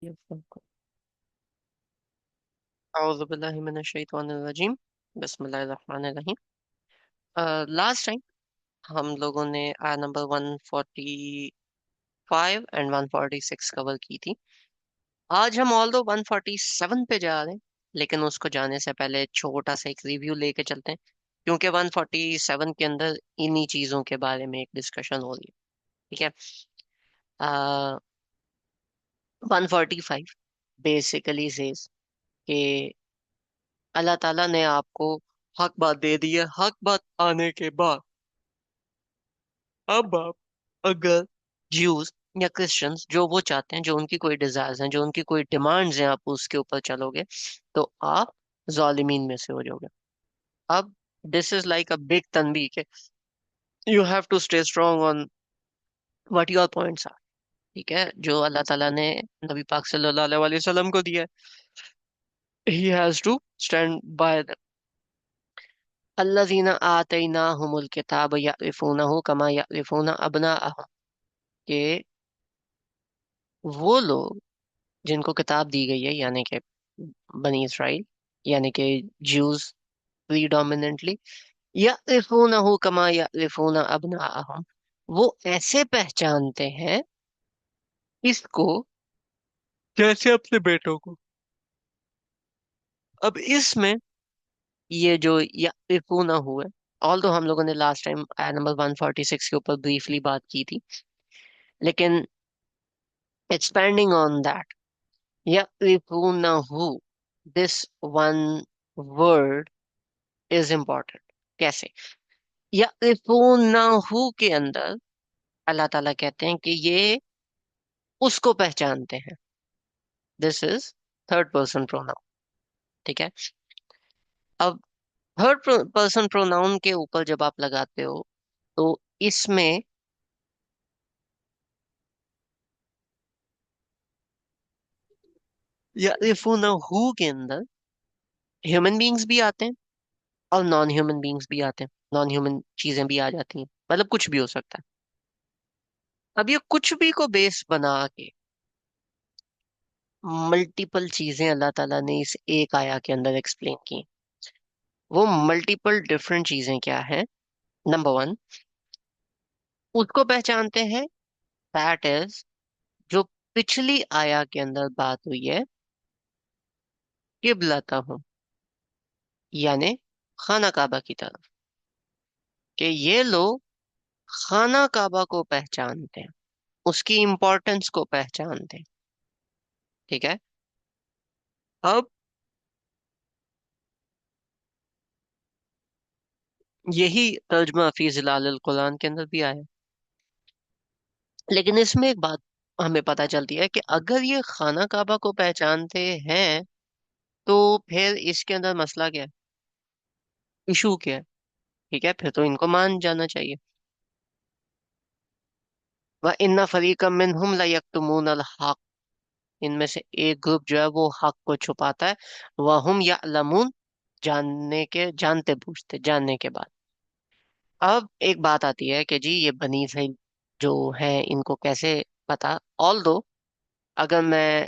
औज़ुबिल्लाहिमिनश्शैतानिर्रजीम बिस्मिल्लाहिर्रहमानिर्रहीम। Last time हम लोगों ने आय नंबर 145 एंड 146 कवर की थी। आज हम ऑल दो 147 पे जा रहे हैं, लेकिन उसको जाने से पहले छोटा सा एक रिव्यू लेके चलते हैं, क्योंकि 147 के अंदर इन्हीं चीजों के बारे में एक डिस्कशन हो रही है। ठीक है। 145 बेसिकली सेज कि अल्लाह ताला ने आपको हक बात दे दी है। हक बात आने के बाद अब आप अगर ज्यूज या क्रिश्चियंस जो वो चाहते हैं, जो उनकी कोई डिजायर्स हैं, जो उनकी कोई डिमांड्स हैं, आप उसके ऊपर चलोगे तो आप जालिमीन में से हो जाओगे। अब this is like a big तनबीह के you have to stay strong on what your points are. ठीक है, जो अल्लाह ताला ने नबी पाक सल्लल्लाहु अलैहि वसल्लम को दिया है, he has to stand by them. अल्लज़ीना आतैनाहुमुल किताब यअरिफूनहु कमा यअरिफून अबनाअहुम, के वो लोग जिनको किताब दी गई है, यानी कि बनी इसराइल, यानी कि ज्यूज प्रीडोमिनेंटली, यअरिफूनहु कमा यअरिफून अबनाअहुम, वो ऐसे पहचानते हैं इसको जैसे अपने बेटों को। अब इसमें ये जो यअरिफूनहु है, ऑल तो हम लोगों ने लास्ट टाइम आया नंबर 146 के ऊपर ब्रीफली बात की थी, लेकिन एक्सपेंडिंग ऑन दैट, यअरिफूनहु, this one word is important. कैसे? यअरिफूनहु के अंदर अल्लाह ताला कहते हैं कि ये उसको पहचानते हैं। This is third person pronoun. ठीक है। अब थर्ड पर्सन प्रोनाउन के ऊपर जब आप लगाते हो तो इसमें यअरिफूनहु के अंदर ह्यूमन बींग्स भी आते हैं और नॉन ह्यूमन बींग्स भी आते हैं। नॉन ह्यूमन चीजें भी आ जाती हैं, मतलब कुछ भी हो सकता है। अब ये कुछ भी को बेस बना के मल्टीपल चीजें अल्लाह ताला ने इस एक आया के अंदर एक्सप्लेन की। वो मल्टीपल डिफरेंट चीजें क्या है? नंबर वन, उसको पहचानते हैं, दैट इज जो पिछली आया के अंदर बात हुई है, किबलता हूँ, यानी खाना काबा की तरफ, कि ये लोग खाना काबा को पहचानते हैं, उसकी इंपॉर्टेंस को पहचानते हैं। ठीक है। अब यही तर्जमा फी जिलाल कुरान के अंदर भी आया, लेकिन इसमें एक बात हमें पता चलती है कि अगर ये खाना काबा को पहचानते हैं तो फिर इसके अंदर मसला क्या है, इशू क्या है? ठीक है, फिर तो इनको मान जाना चाहिए। वह इन्ना फरीकम मिनहुम लयक्तुमूनल हक, इनमें से एक ग्रुप जो है वो हक को छुपाता है। वह हम यअलमून, जानने के, जानते बूझते, जानने के बाद। अब एक बात आती है कि जी ये बनी इसराइल जो है इनको कैसे पता? ऑल दो अगर मैं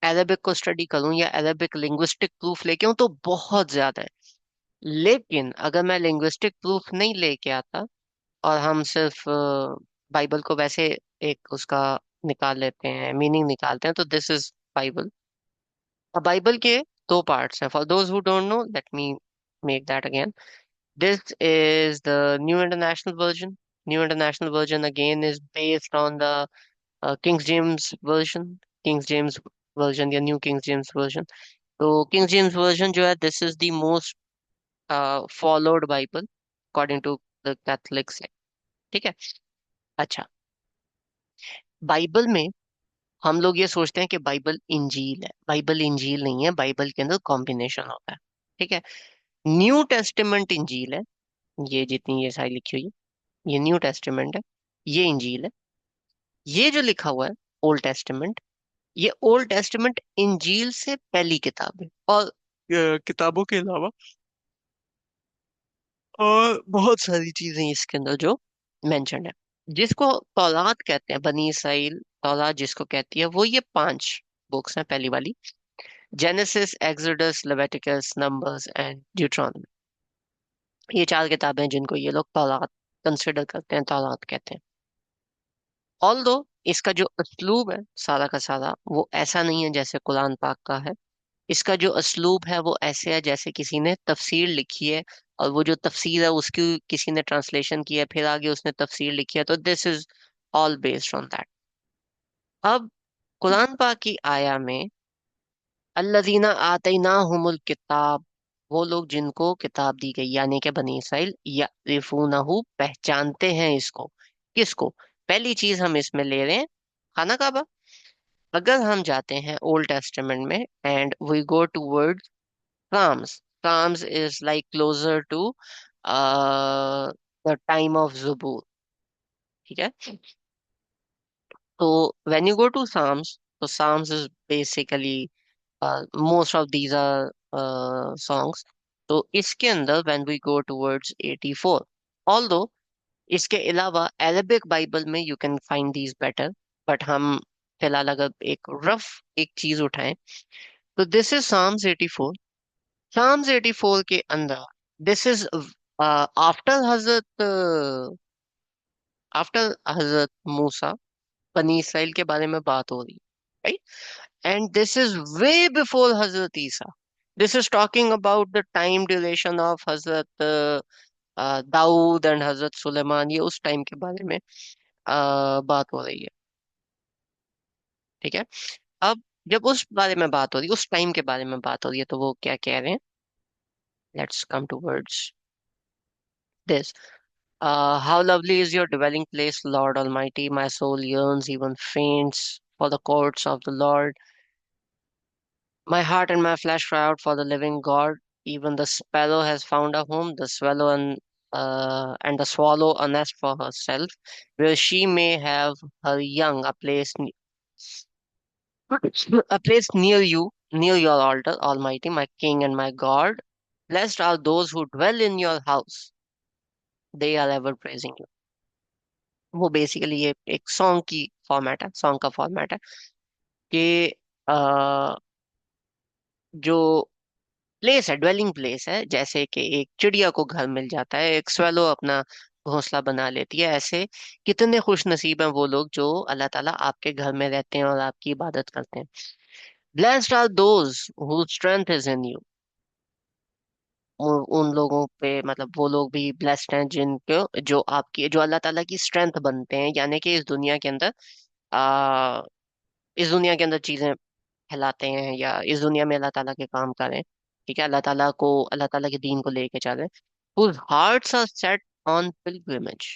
अरबिक को स्टडी करूं या अरबिक लिंग्विस्टिक प्रूफ लेके आऊं तो बहुत ज्यादा है, लेकिन अगर मैं लिंग्विस्टिक प्रूफ नहीं लेके आता और हम सिर्फ बाइबल को वैसे एक उसका निकाल लेते हैं, मीनिंग निकालते हैं, तो दिस इज बाइबल। अब बाइबल के दो पार्ट्स हैं, for those who don't know let me make that again. This is the New International Version. New International Version again is based on the Kings James Version. Kings James Version या New Kings James Version. तो King James Version जो है, this is the most followed Bible according to the Catholics. ठीक है। अच्छा, Bible में हम लोग ये सोचते हैं कि बाइबल इंजील है। बाइबल इंजील नहीं है, बाइबल के अंदर कॉम्बिनेशन होता है। ठीक है। न्यू टेस्टिमेंट इंजील है, ये जितनी ये सारी लिखी हुई है ये न्यू टेस्टिमेंट है, ये इंजील है। ये जो लिखा हुआ है ओल्ड टेस्टिमेंट, ये ओल्ड टेस्टिमेंट इंजील से पहली किताब है। और किताबों के अलावा और बहुत सारी चीजें इसके अंदर जो मेंशन है, जिसको तौरात कहते हैं, बनी इसराइल तौरात जिसको कहती है, वो ये 5 बुक्स हैं। पहली वाली genesis, exodus, Leviticus, numbers and Deuteronomy. ये 4 किताबें हैं जिनको ये लोग तौरात कंसिडर करते हैं, तौरात कहते हैं। ऑल दो इसका जो असलूब है सारा का सारा वो ऐसा नहीं है जैसे कुरान पाक का है। इसका जो असलूब है वो ऐसे है जैसे किसी ने तफसीर लिखी है, और वो जो तफसीर है उसकी किसी ने ट्रांसलेशन किया है, फिर आगे उसने तफसीर लिखी है, तो this is all based on that. अब कुरान पाक की आया में अल्लज़ीना आतैनाहुमुल किताब, वो लोग जिनको किताब दी गई, यानी कि बनी इसराइल, यअरिफूनहु, पहचानते हैं इसको। किसको? पहली चीज हम इसमें ले रहे हैं खाना काबा। अगर हम जाते हैं ओल्ड टेस्टामेंट में and we go toward Psalms. Psalms is like closer to the time of Zabur. ठीक है? तो when you go to Psalms, so Psalms is basically most of these are songs. तो इसके अंदर when we go towards 84, although इसके अलावा Arabic Bible में you can find these better, but हम फिलहाल अगर एक रफ एक चीज उठाएं, तो this is Psalms 84। शाम्स 84 के अंदर this is after Hazrat after हजरत मूसा, बनी इसराइल के बारे में बात हो रही है, right? And this is way before Hazrat Isa. This is talking about the time duration of Hazrat Dawood and हजरत सुलेमान। ये उस टाइम के बारे में बात हो रही है, ठीक है? अब जब उस बारे में बात हो रही है, उस टाइम के बारे में बात हो रही है, तो वो क्या कह रहे हैं? Let's come to words this. How lovely is your dwelling place, Lord Almighty. My soul yearns, even faints, for the courts of the Lord. My heart and my flesh cry out for the living God. Even the sparrow has found a home, the swallow and the swallow a nest for herself, where she may have her young, a place near you, near your altar, Almighty, my King and my God. Blessed are those who dwell in your house. They are ever praising you. वो basically ये एक song की format है, song का format है कि अ, जो place है, ड्वेलिंग प्लेस है, जैसे कि एक चिड़िया को घर मिल जाता है, एक स्वेलो अपना घोंसला बना लेती है, ऐसे कितने खुश नसीब हैं वो लोग जो अल्लाह ताला आपके घर में रहते हैं और आपकी इबादत करते हैं। Blessed are those who strength is in you. उन लोगों पे मतलब वो लोग भी ब्लेस्ड हैं जिनको जो आपकी जो अल्लाह ताला की स्ट्रेंथ बनते हैं, यानी कि इस दुनिया के अंदर आ, इस दुनिया के अंदर चीजें फैलाते हैं या इस दुनिया में अल्लाह ताला के काम करें, ठीक है? अल्लाह ताला के दीन को लेके चलें। whose hearts are set on pilgrimage,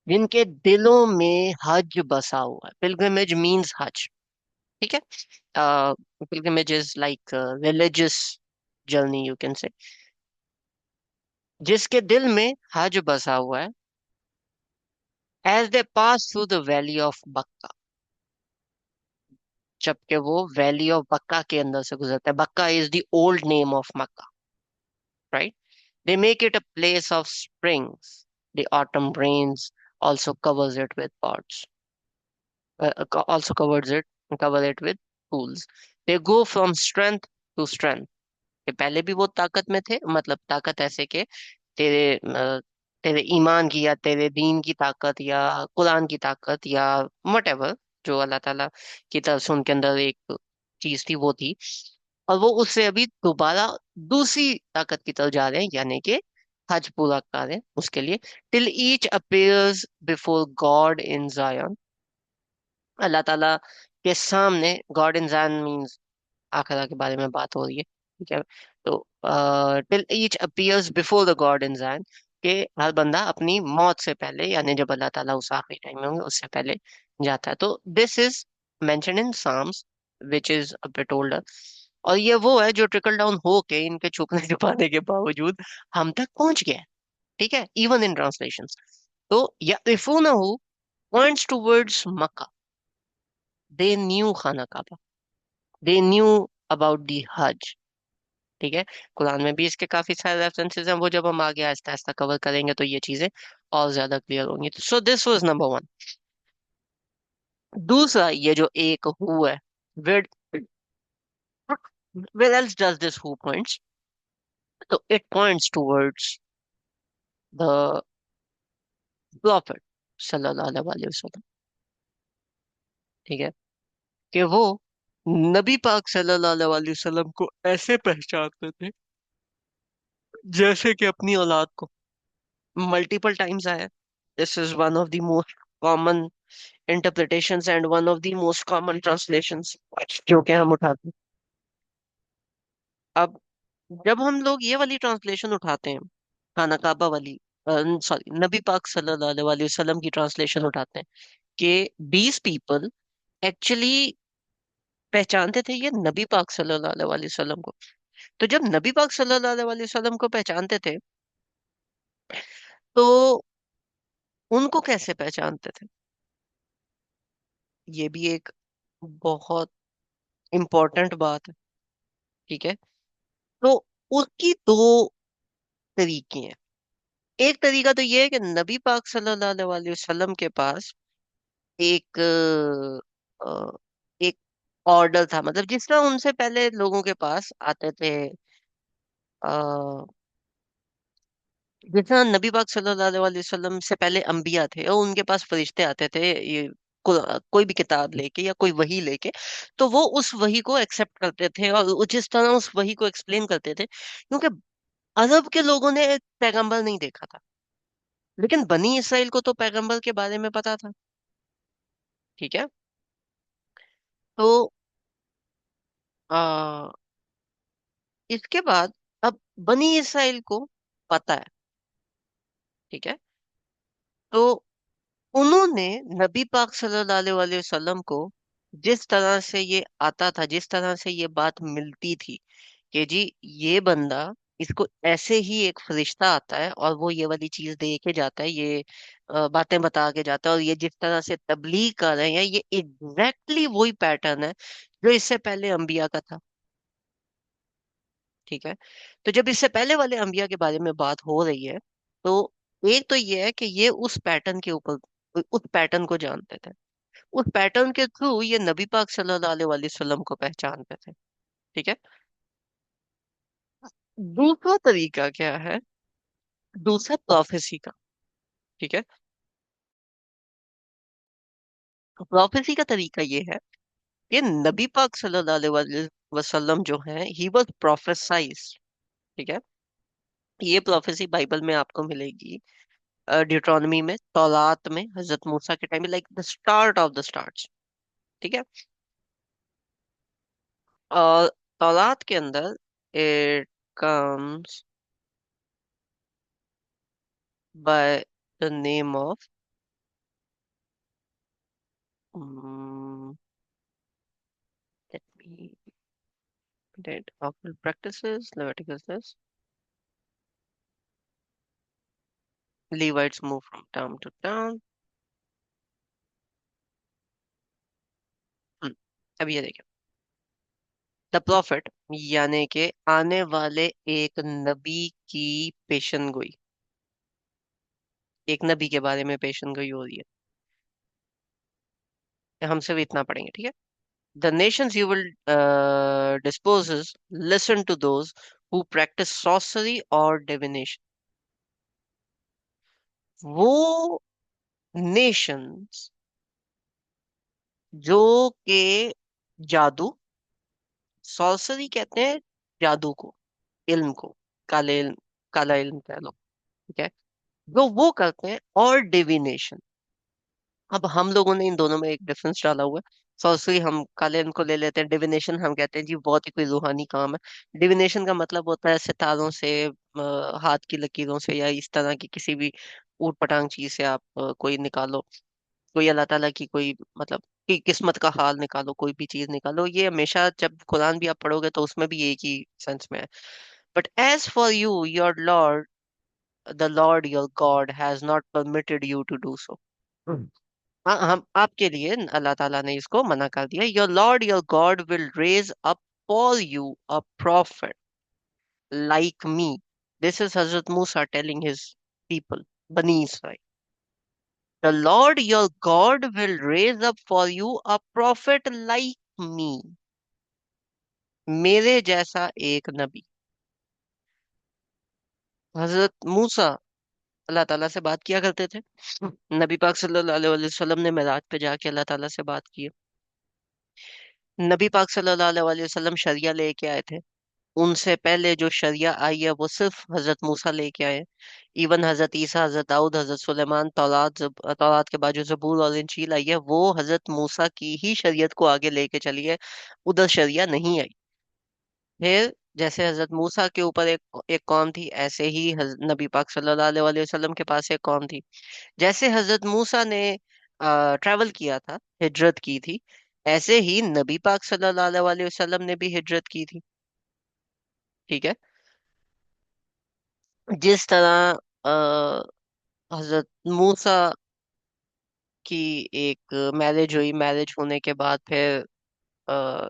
जिनके दिलों में हज बसा हुआ है। पिलग्रिमेज मीन्स हज, ठीक है? Pilgrimage is like religious journey, you can say. जिसके दिल में हज बसा हुआ है, as they pass through the valley of Baca, जबकि वो वैली ऑफ बक्का के अंदर से गुजरता है। बक्का is the old name of Mecca, right? They make it a place of springs. The autumn rains also covers it with pods. Also covers it cover it with pools. They go from strength to strength. कि पहले भी वो ताकत में थे, मतलब ताकत ऐसे के तेरे ईमान की या तेरे दीन की ताकत या कुरान की ताकत या whatever, जो अल्लाह ताला की तरफ से उनके अंदर एक चीज थी वो थी। और वो उससे अभी दोबारा दूसरी ताकत की तरफ जा रहे हैं, यानी कि हज पूरा कर रहे हैं उसके लिए। Till each appears before God in Zion, Allah ताला के सामने। गॉड इन जायन मीन्स आखिरा के बारे में बात हो रही है, ठीक है? तो till each appears before the God in Zion, के हर बंदा अपनी मौत से पहले, यानी जब अल्लाह ताला उस आखिरी टाइम में होंगे उससे पहले जाता है। तो this is mention in Psalms which is a bit older. और ये वो है जो ट्रिकल डाउन होके इनके छुपने छुपाने के बावजूद हम तक पहुंच गया है, ठीक है? Even in translation. तो यरिफूनहु points towards Mecca. The new खाना Kaaba, they knew about the हज, ठीक है? कुरान में भी इसके काफी सारे रेफरेंसेस हैं, वो जब हम आगे आहिस्ता आहिस्ता कवर करेंगे तो ये चीजें और ज्यादा क्लियर होंगी। So this was number 1। दूसरा, ये जो एक हु है, where where else does this who points? So it points towards the prophet सल्लल्लाहु अलैहि वसल्लम। ठीक है, कि वो नबी पाक सल्लल्लाहु अलैहि वसल्लम को ऐसे पहचानते थे जैसे कि अपनी औलाद को। मल्टीपल टाइम्स आया। This is one of the most common interpretations and one of the most common translations जो कि हम उठाते हैं। अब जब हम लोग ये वाली ट्रांसलेशन उठाते हैं, खाना काबा वाली, सॉरी, नबी पाक सल्लल्लाहु अलैहि वसल्लम की ट्रांसलेशन उठाते हैं कि 20 पीपल एक्चुअली पहचानते थे ये नबी पाक सल्लल्लाहु अलैहि वसल्लम को। तो जब नबी पाक सल्लल्लाहु अलैहि वसल्लम को पहचानते थे, तो उनको कैसे पहचानते थे? ये भी एक बहुत इंपॉर्टेंट बात है। ठीक है, तो उसकी दो तरीके हैं। एक तरीका तो ये है कि नबी पाक सल्लल्लाहु अलैहि वसल्लम के पास एक एक ऑर्डर था, मतलब जिस तरह उनसे पहले लोगों के पास आते थे, जिस तरह नबी पाक सल्लल्लाहु अलैहि वसल्लम से पहले अंबिया थे और उनके पास फरिश्ते आते थे, ये कोई भी किताब लेके या कोई वही लेके, तो वो उस वही को एक्सेप्ट करते थे और जिस तरह उस वही को एक्सप्लेन करते थे, क्योंकि अरब के लोगों ने पैगंबर नहीं देखा था, लेकिन बनी इसराइल को तो पैगंबर के बारे में पता था। ठीक है, तो आ, इसके बाद अब बनी इसराइल को पता है। ठीक है, तो उन्होंने नबी पाक सल्लल्लाहु अलैहि वसल्लम को, जिस तरह से ये आता था, जिस तरह से ये बात मिलती थी कि जी ये बंदा, इसको ऐसे ही एक फरिश्ता आता है और वो ये वाली चीज दे के जाता है, ये बातें बता के जाता है, और ये जिस तरह से तबलीग कर रहे हैं ये एग्जैक्टली वही पैटर्न है जो इससे पहले अंबिया का था। ठीक है, तो जब इससे पहले वाले अंबिया के बारे में बात हो रही है, तो एक तो ये है कि ये उस पैटर्न के ऊपर, उस पैटर्न को जानते थे, उस पैटर्न के थ्रू ये नबी पाक सल्लल्लाहु अलैहि वसल्लम को पहचानते थे। ठीक है, दूसरा तरीका क्या है? दूसरा प्रोफेसी का। ठीक है, प्रोफेसी का तरीका ये है कि नबी पाक सल्लल्लाहु अलैहि वसल्लम जो है, ही वाज प्रोफेसाइज। ठीक है, ये प्रोफेसी बाइबल में आपको मिलेगी, ड्यूटोनॉमी में, तौरात में, हजरत मूसा के टाइम में, like the start of the starts. ठीक है, और तौरात के अंदर it comes by the name of, let me date of practices, Leviticus says, Levites move from town to town। अब ये देखिए, द प्रॉफिट, यानी कि आने वाले एक नबी की पेशन गोई, एक नबी के बारे में पेशन गोई हो रही है, हम सिर्फ इतना पढ़ेंगे। ठीक है, the Nations you will disposes, listen to those who practice sorcery or divination। वो नेशंस जो के जादू, सॉर्सरी कहते हैं जादू को, इल्म को, काले इल्म, काला इल्म कह लो। ठीक है, जो वो करते हैं, और डिविनेशन। अब हम लोगों ने इन दोनों में एक डिफरेंस डाला हुआ है। सॉर्सरी हम काले इल्म को ले लेते हैं, डिविनेशन हम कहते हैं जी बहुत ही कोई रूहानी काम है। डिविनेशन का मतलब होता है सितारों से, हाथ की लकीरों से, या इस तरह की किसी भी ऊट पटांग चीज से आप कोई निकालो, कोई अल्लाह ताला की कोई, मतलब कि किस्मत का हाल निकालो, कोई भी चीज निकालो। ये हमेशा जब कुरान भी आप पढ़ोगे तो उसमें भी एक ही सेंस में है। But as for you your Lord, the Lord your God has not permitted you to do so. हाँ, हम आपके लिए अल्लाह ताला ने इसको मना कर दिया। Your Lord your God will raise up for you a prophet like me. This is Hazrat Musa telling his people, Bani Israel. The Lord your God will raise up for you a prophet like me, मेरे जैसा एक नबी। हजरत मूसा अल्लाह ताला से बात किया करते थे। नबी पाक सल्लल्लाहु अलैहि वसल्लम ने मेराज पे जाके अल्लाह ताला से बात की। नबी पाक सल्लल्लाहु अलैहि वसल्लम शरिया लेके आए थे। उनसे पहले जो शरिया आई है वो सिर्फ हजरत मूसा लेके आए। इवन हजरत ईसा, हजरत दाऊद, हजरत सुलेमान, तौरात के बाद जो जबूर और इंजील आई है वो हजरत मूसा की ही शरीयत को आगे लेके चली है। उधर शरिया नहीं आई। फिर जैसे हजरत मूसा के ऊपर एक एक कौम थी, ऐसे ही नबी पाक सल्लल्लाहु अलैहि वसल्लम के पास एक कौम थी। जैसे हजरत मूसा ने ट्रैवल किया था, हिजरत की थी, ऐसे ही नबी पाक सल्लल्लाहु अलैहि वसल्लम ने भी हिजरत की थी। ठीक है। जिस तरह अ, हजरत मूसा की एक मैरिज हुई, मैरिज होने के बाद फिर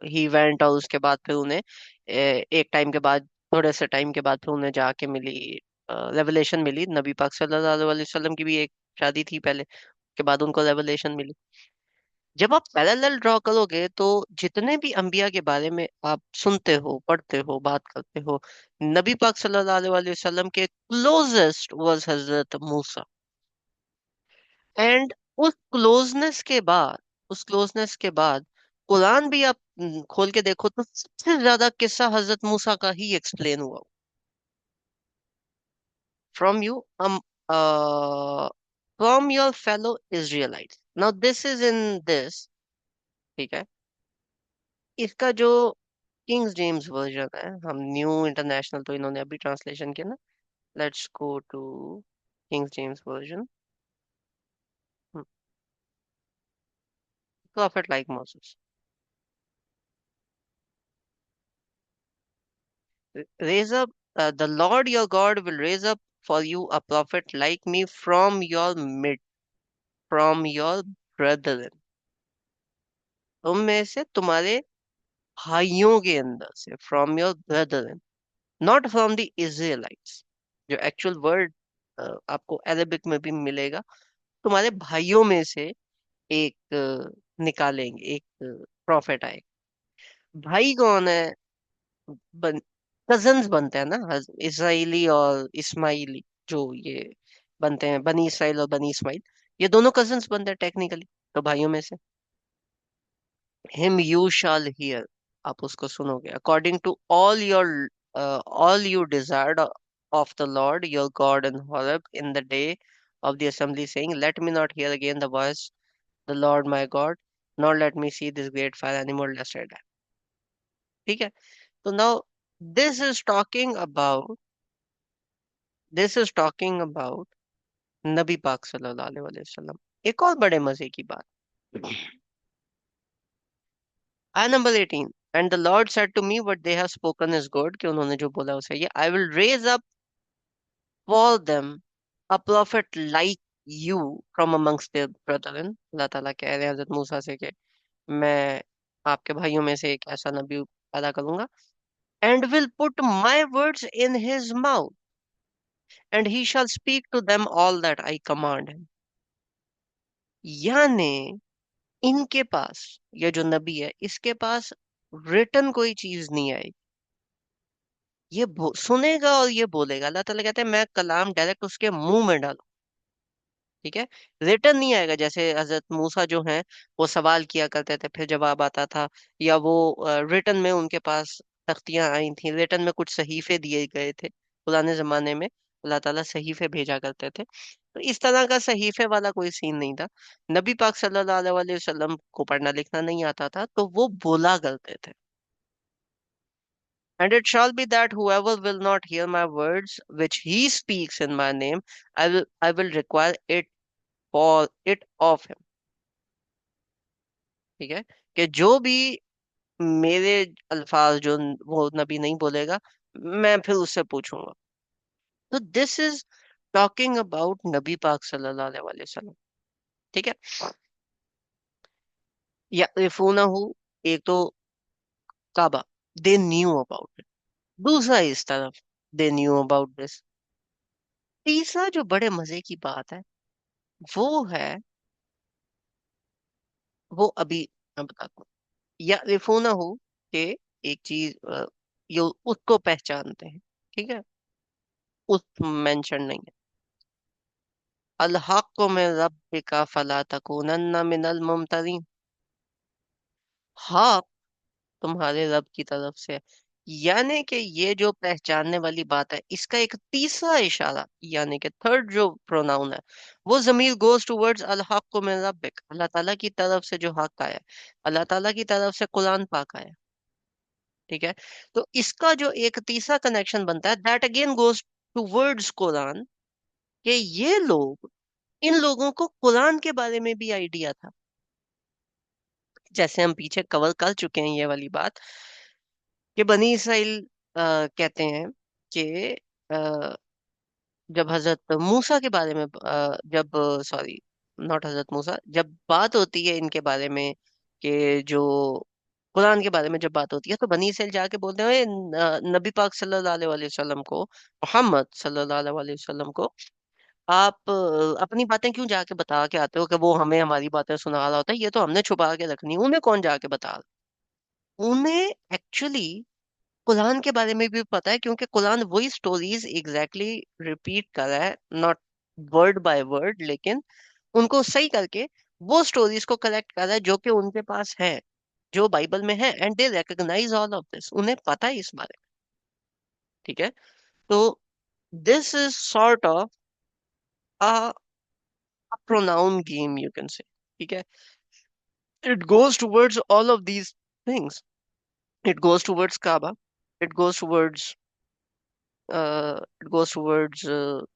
ही वेंट, और उसके बाद फिर उन्हें एक टाइम के बाद, थोड़े से टाइम के बाद फिर उन्हें जाके मिली, रेवलेशन मिली। नबी पाक सल्लल्लाहु अलैहि वसल्लम की भी एक शादी थी पहले, के बाद उनको रेवलेशन मिली। जब आप पैरेलल ड्रॉ करोगे तो जितने भी अंबिया के बारे में आप सुनते हो, पढ़ते हो, बात करते हो, नबी पाक सल्लल्लाहु अलैहि वसल्लम के closest was Hazrat Musa. And उस क्लोजनेस के बाद कुरान भी आप खोल के देखो तो सबसे ज्यादा किस्सा हजरत मूसा का ही एक्सप्लेन हुआ। From you from your fellow Israelites, now this is in this. ठीक है। इसका जो किंग्स जेम्स वर्जन है, हम न्यू इंटरनेशनल तो इन्होंने अभी ट्रांसलेशन किया ना। Let's go to Kings James Version. Prophet like Moses, raise up, the Lord your God will raise up for you a prophet like me from your mid, from your brethren, तुम में से, तुम्हारे भाइयों के अंदर से, from your brethren, not from the Israelites. जो actual word आपको अरेबिक में भी मिलेगा, तुम्हारे भाइयों में से एक निकालेंगे, एक प्रॉफिट आएगा। भाई कौन है? बन, कजन्स बनते हैं ना, इसराइली और इस्माइली, जो ये बनते हैं, बनी इसराइल और बनी इस्माइल, ये दोनों कजन्स बनते हैं टेक्निकली, तो भाइयों में से। हिम यू शाल हियर, आप उसको सुनोगे, according to all you desired of the Lord your God in Horeb in the day of the assembly, saying let me not hear again the voice the Lord my God, not let me see this great fire anymore lest I die. ठीक है। तो now this is talking about this is talking about नबी पाक सल्लल्लाहु अलैहि वसल्लम। एक और बड़े मजे की बात, आय number 18, and the Lord said to me what they have spoken is good, कि उन्होंने जो बोला उसे ये, I will raise up for them a prophet like you from amongst their brethren. Allah Taala कह रहे हैं हजरत मूसा से कि मैं आपके भाइयों में से एक ऐसा नबी पैदा करूंगा, and will put my words in his mouth and he shall speak to them all that I command him. यानी इनके पास, ये जो नबी है इसके पास रिटन कोई चीज नहीं आई, ये सुनेगा और ये बोलेगा। अल्लाह ताला कहते हैं मैं कलाम डायरेक्ट उसके मुंह में डालूं। ठीक है। रिटन नहीं आएगा, जैसे हजरत मूसा जो हैं वो सवाल किया करते थे फिर जवाब आता था, या वो रिटन में उनके पास तख्तियां आई थी, रिटन में कुछ सहीफे दिए गए थे पुराने जमाने में, अल्लाह ताला सहीफे भेजा करते थे। तो इस तरह का सहीफे वाला कोई सीन नहीं था। नबी पाक सल्लल्लाहु अलैहि वसल्लम को पढ़ना लिखना नहीं आता था, तो वो बोला करते थे। And it shall be that whoever will not hear my words which he speaks in my name, I will require it for it of him। ठीक है। कि जो भी मेरे अल्फाज जो वो नबी नहीं बोलेगा, मैं फिर उससे पूछूंगा। तो दिस इज टॉकिंग अबाउट नबी पाक सल्लल्लाहु अलैहि वसल्लम। ठीक है। या रिफूना हूँ, एक तो काबा, दे न्यू अबाउट इट। दूसरा इस तरफ, दे न्यू अबाउट दिस। तीसरा जो बड़े मजे की बात है वो है वो अभी मैं बताता हूँ। या रिफूना हो कि एक चीज ये उसको पहचानते हैं, ठीक है, उस मेंशन नहीं है। अल हक़्क़ु मिन रब्बिका फला तकूनन्ना मिनल मुमतरीन। हक तुम्हारे रब की तरफ से है। यानी कि ये जो पहचानने वाली बात है, इसका एक तीसरा इशारा, यानी कि थर्ड जो प्रोनाउन है, वो जमीर गोज टूवर्ड्स अल हक़्क़ु मिन रब्बिक, अल्लाह ताला की तरफ से जो हक आया, अल्लाह ताला की तरफ से कुरान पाक आया, ठीक है। तो इसका जो एक तीसरा कनेक्शन बनता है, that again goes towards Quran, कि ये लोग, इन लोगों को कुरान के बारे में भी आइडिया था। जैसे हम पीछे कवर कर चुके हैं ये वाली बात, कि बनी इसराइल कहते हैं कि जब हजरत मूसा के बारे में जब, सॉरी, नॉट हजरत मूसा, जब बात होती है इनके बारे में, कि जो कुरान के बारे में जब बात होती है, तो बनी इसराइल जाके बोलते हैं, "ओए, नबी पाक सल्लल्लाहु अलैहि वसल्लम को, मोहम्मद सल्लल्लाहु अलैहि वसल्लम को, आप अपनी बातें क्यों जाके बता के आते हो, कि वो हमें हमारी बातें सुना रहा होता है, ये तो हमने छुपा के रखनी है, उन्हें कौन जाके बता रहा?" उन्हें एक्चुअली कुरान के बारे में भी पता है, क्योंकि कुरान वही स्टोरीज एग्जैक्टली रिपीट कर रहा है, नॉट वर्ड बाय वर्ड, लेकिन उनको सही करके वो स्टोरीज को कलेक्ट कर रहा है जो कि उनके पास है, जो बाइबल में है, and they recognise all of this, उन्हें पता है इस बारे में, ठीक है। तो this is sort of a pronoun game, you can say, ठीक है। It goes towards all of these things, it goes towards Kaaba, it goes towards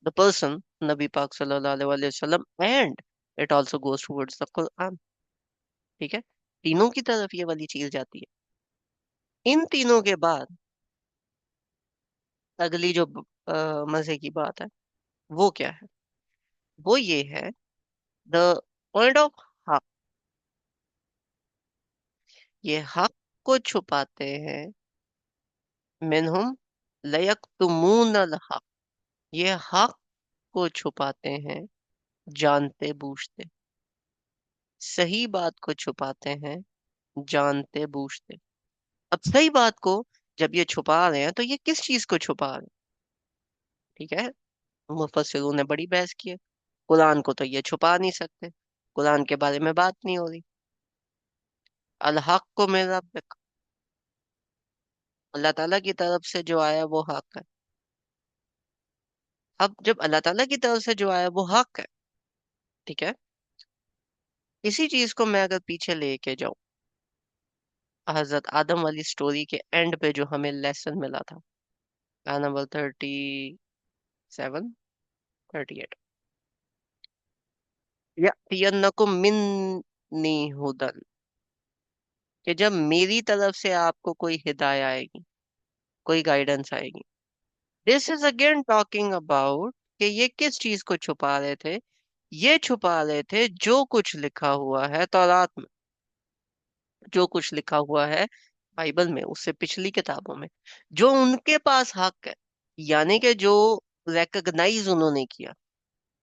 the person Nabi Pak sallallahu alaihi wasallam, and it also goes towards the Quran, ठीक है। तीनों की तरफ ये वाली चीज जाती है। इन तीनों के बाद अगली जो मजे की बात है, वो क्या है? वो ये है, द पॉइंट ऑफ हक। ये हक को छुपाते हैं, मिनहुम लयक्तुमून अल हक, ये हक को छुपाते हैं जानते बूझते, सही बात को छुपाते हैं जानते बूझते। अब सही बात को जब ये छुपा रहे हैं, तो ये किस चीज को छुपा रहे हैं, ठीक है। मुफस्सिरों ने बड़ी बहस की है, कुरान को तो ये छुपा नहीं सकते, कुरान के बारे में बात नहीं हो रही। अल हक को मेरा रब्बिक, अल्लाह ताला की तरफ से जो आया वो हक है। अब जब अल्लाह ताला की तरफ से जो आया वो हक है, ठीक है, इसी चीज को मैं अगर पीछे लेके जाऊं, हजरत आदम वाली स्टोरी के एंड पे जो हमें लेसन मिला था, नंबर 37, 38, यअतियन्नकुम मिन्नी हुदन, कि जब मेरी तरफ से आपको कोई हिदायत आएगी, कोई गाइडेंस आएगी। This is again talking about कि ये किस चीज को छुपा रहे थे, ये छुपा रहे थे जो कुछ लिखा हुआ है तौरात में, जो कुछ लिखा हुआ है बाइबल में, उससे पिछली किताबों में, जो उनके पास हक है, यानी कि जो रिकॉग्नाइज उन्होंने किया।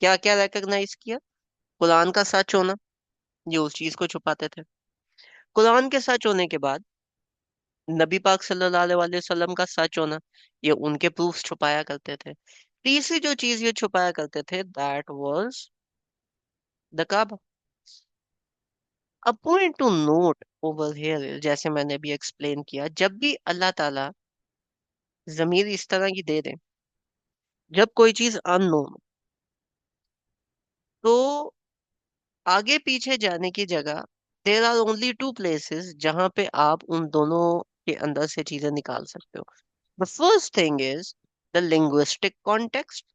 क्या क्या रिकॉग्नाइज किया? कुरान का सच होना, ये उस चीज को छुपाते थे। कुरान के सच होने के बाद नबी पाक सल्लल्लाहु अलैहि वसल्लम का सच होना, ये उनके प्रूफ्स छुपाया करते थे। तीसरी जो चीज ये छुपाया करते थे, that was the Kaaba. A point to note over here, जैसे मैंने अभी एक्सप्लेन किया, जब भी अल्लाह ताला जमीर इस तरह की दे दे, जब कोई चीज अननोन, तो आगे पीछे जाने की जगह there are only two places जहां पे आप उन दोनों के अंदर से चीजें निकाल सकते हो। The first thing is the linguistic context,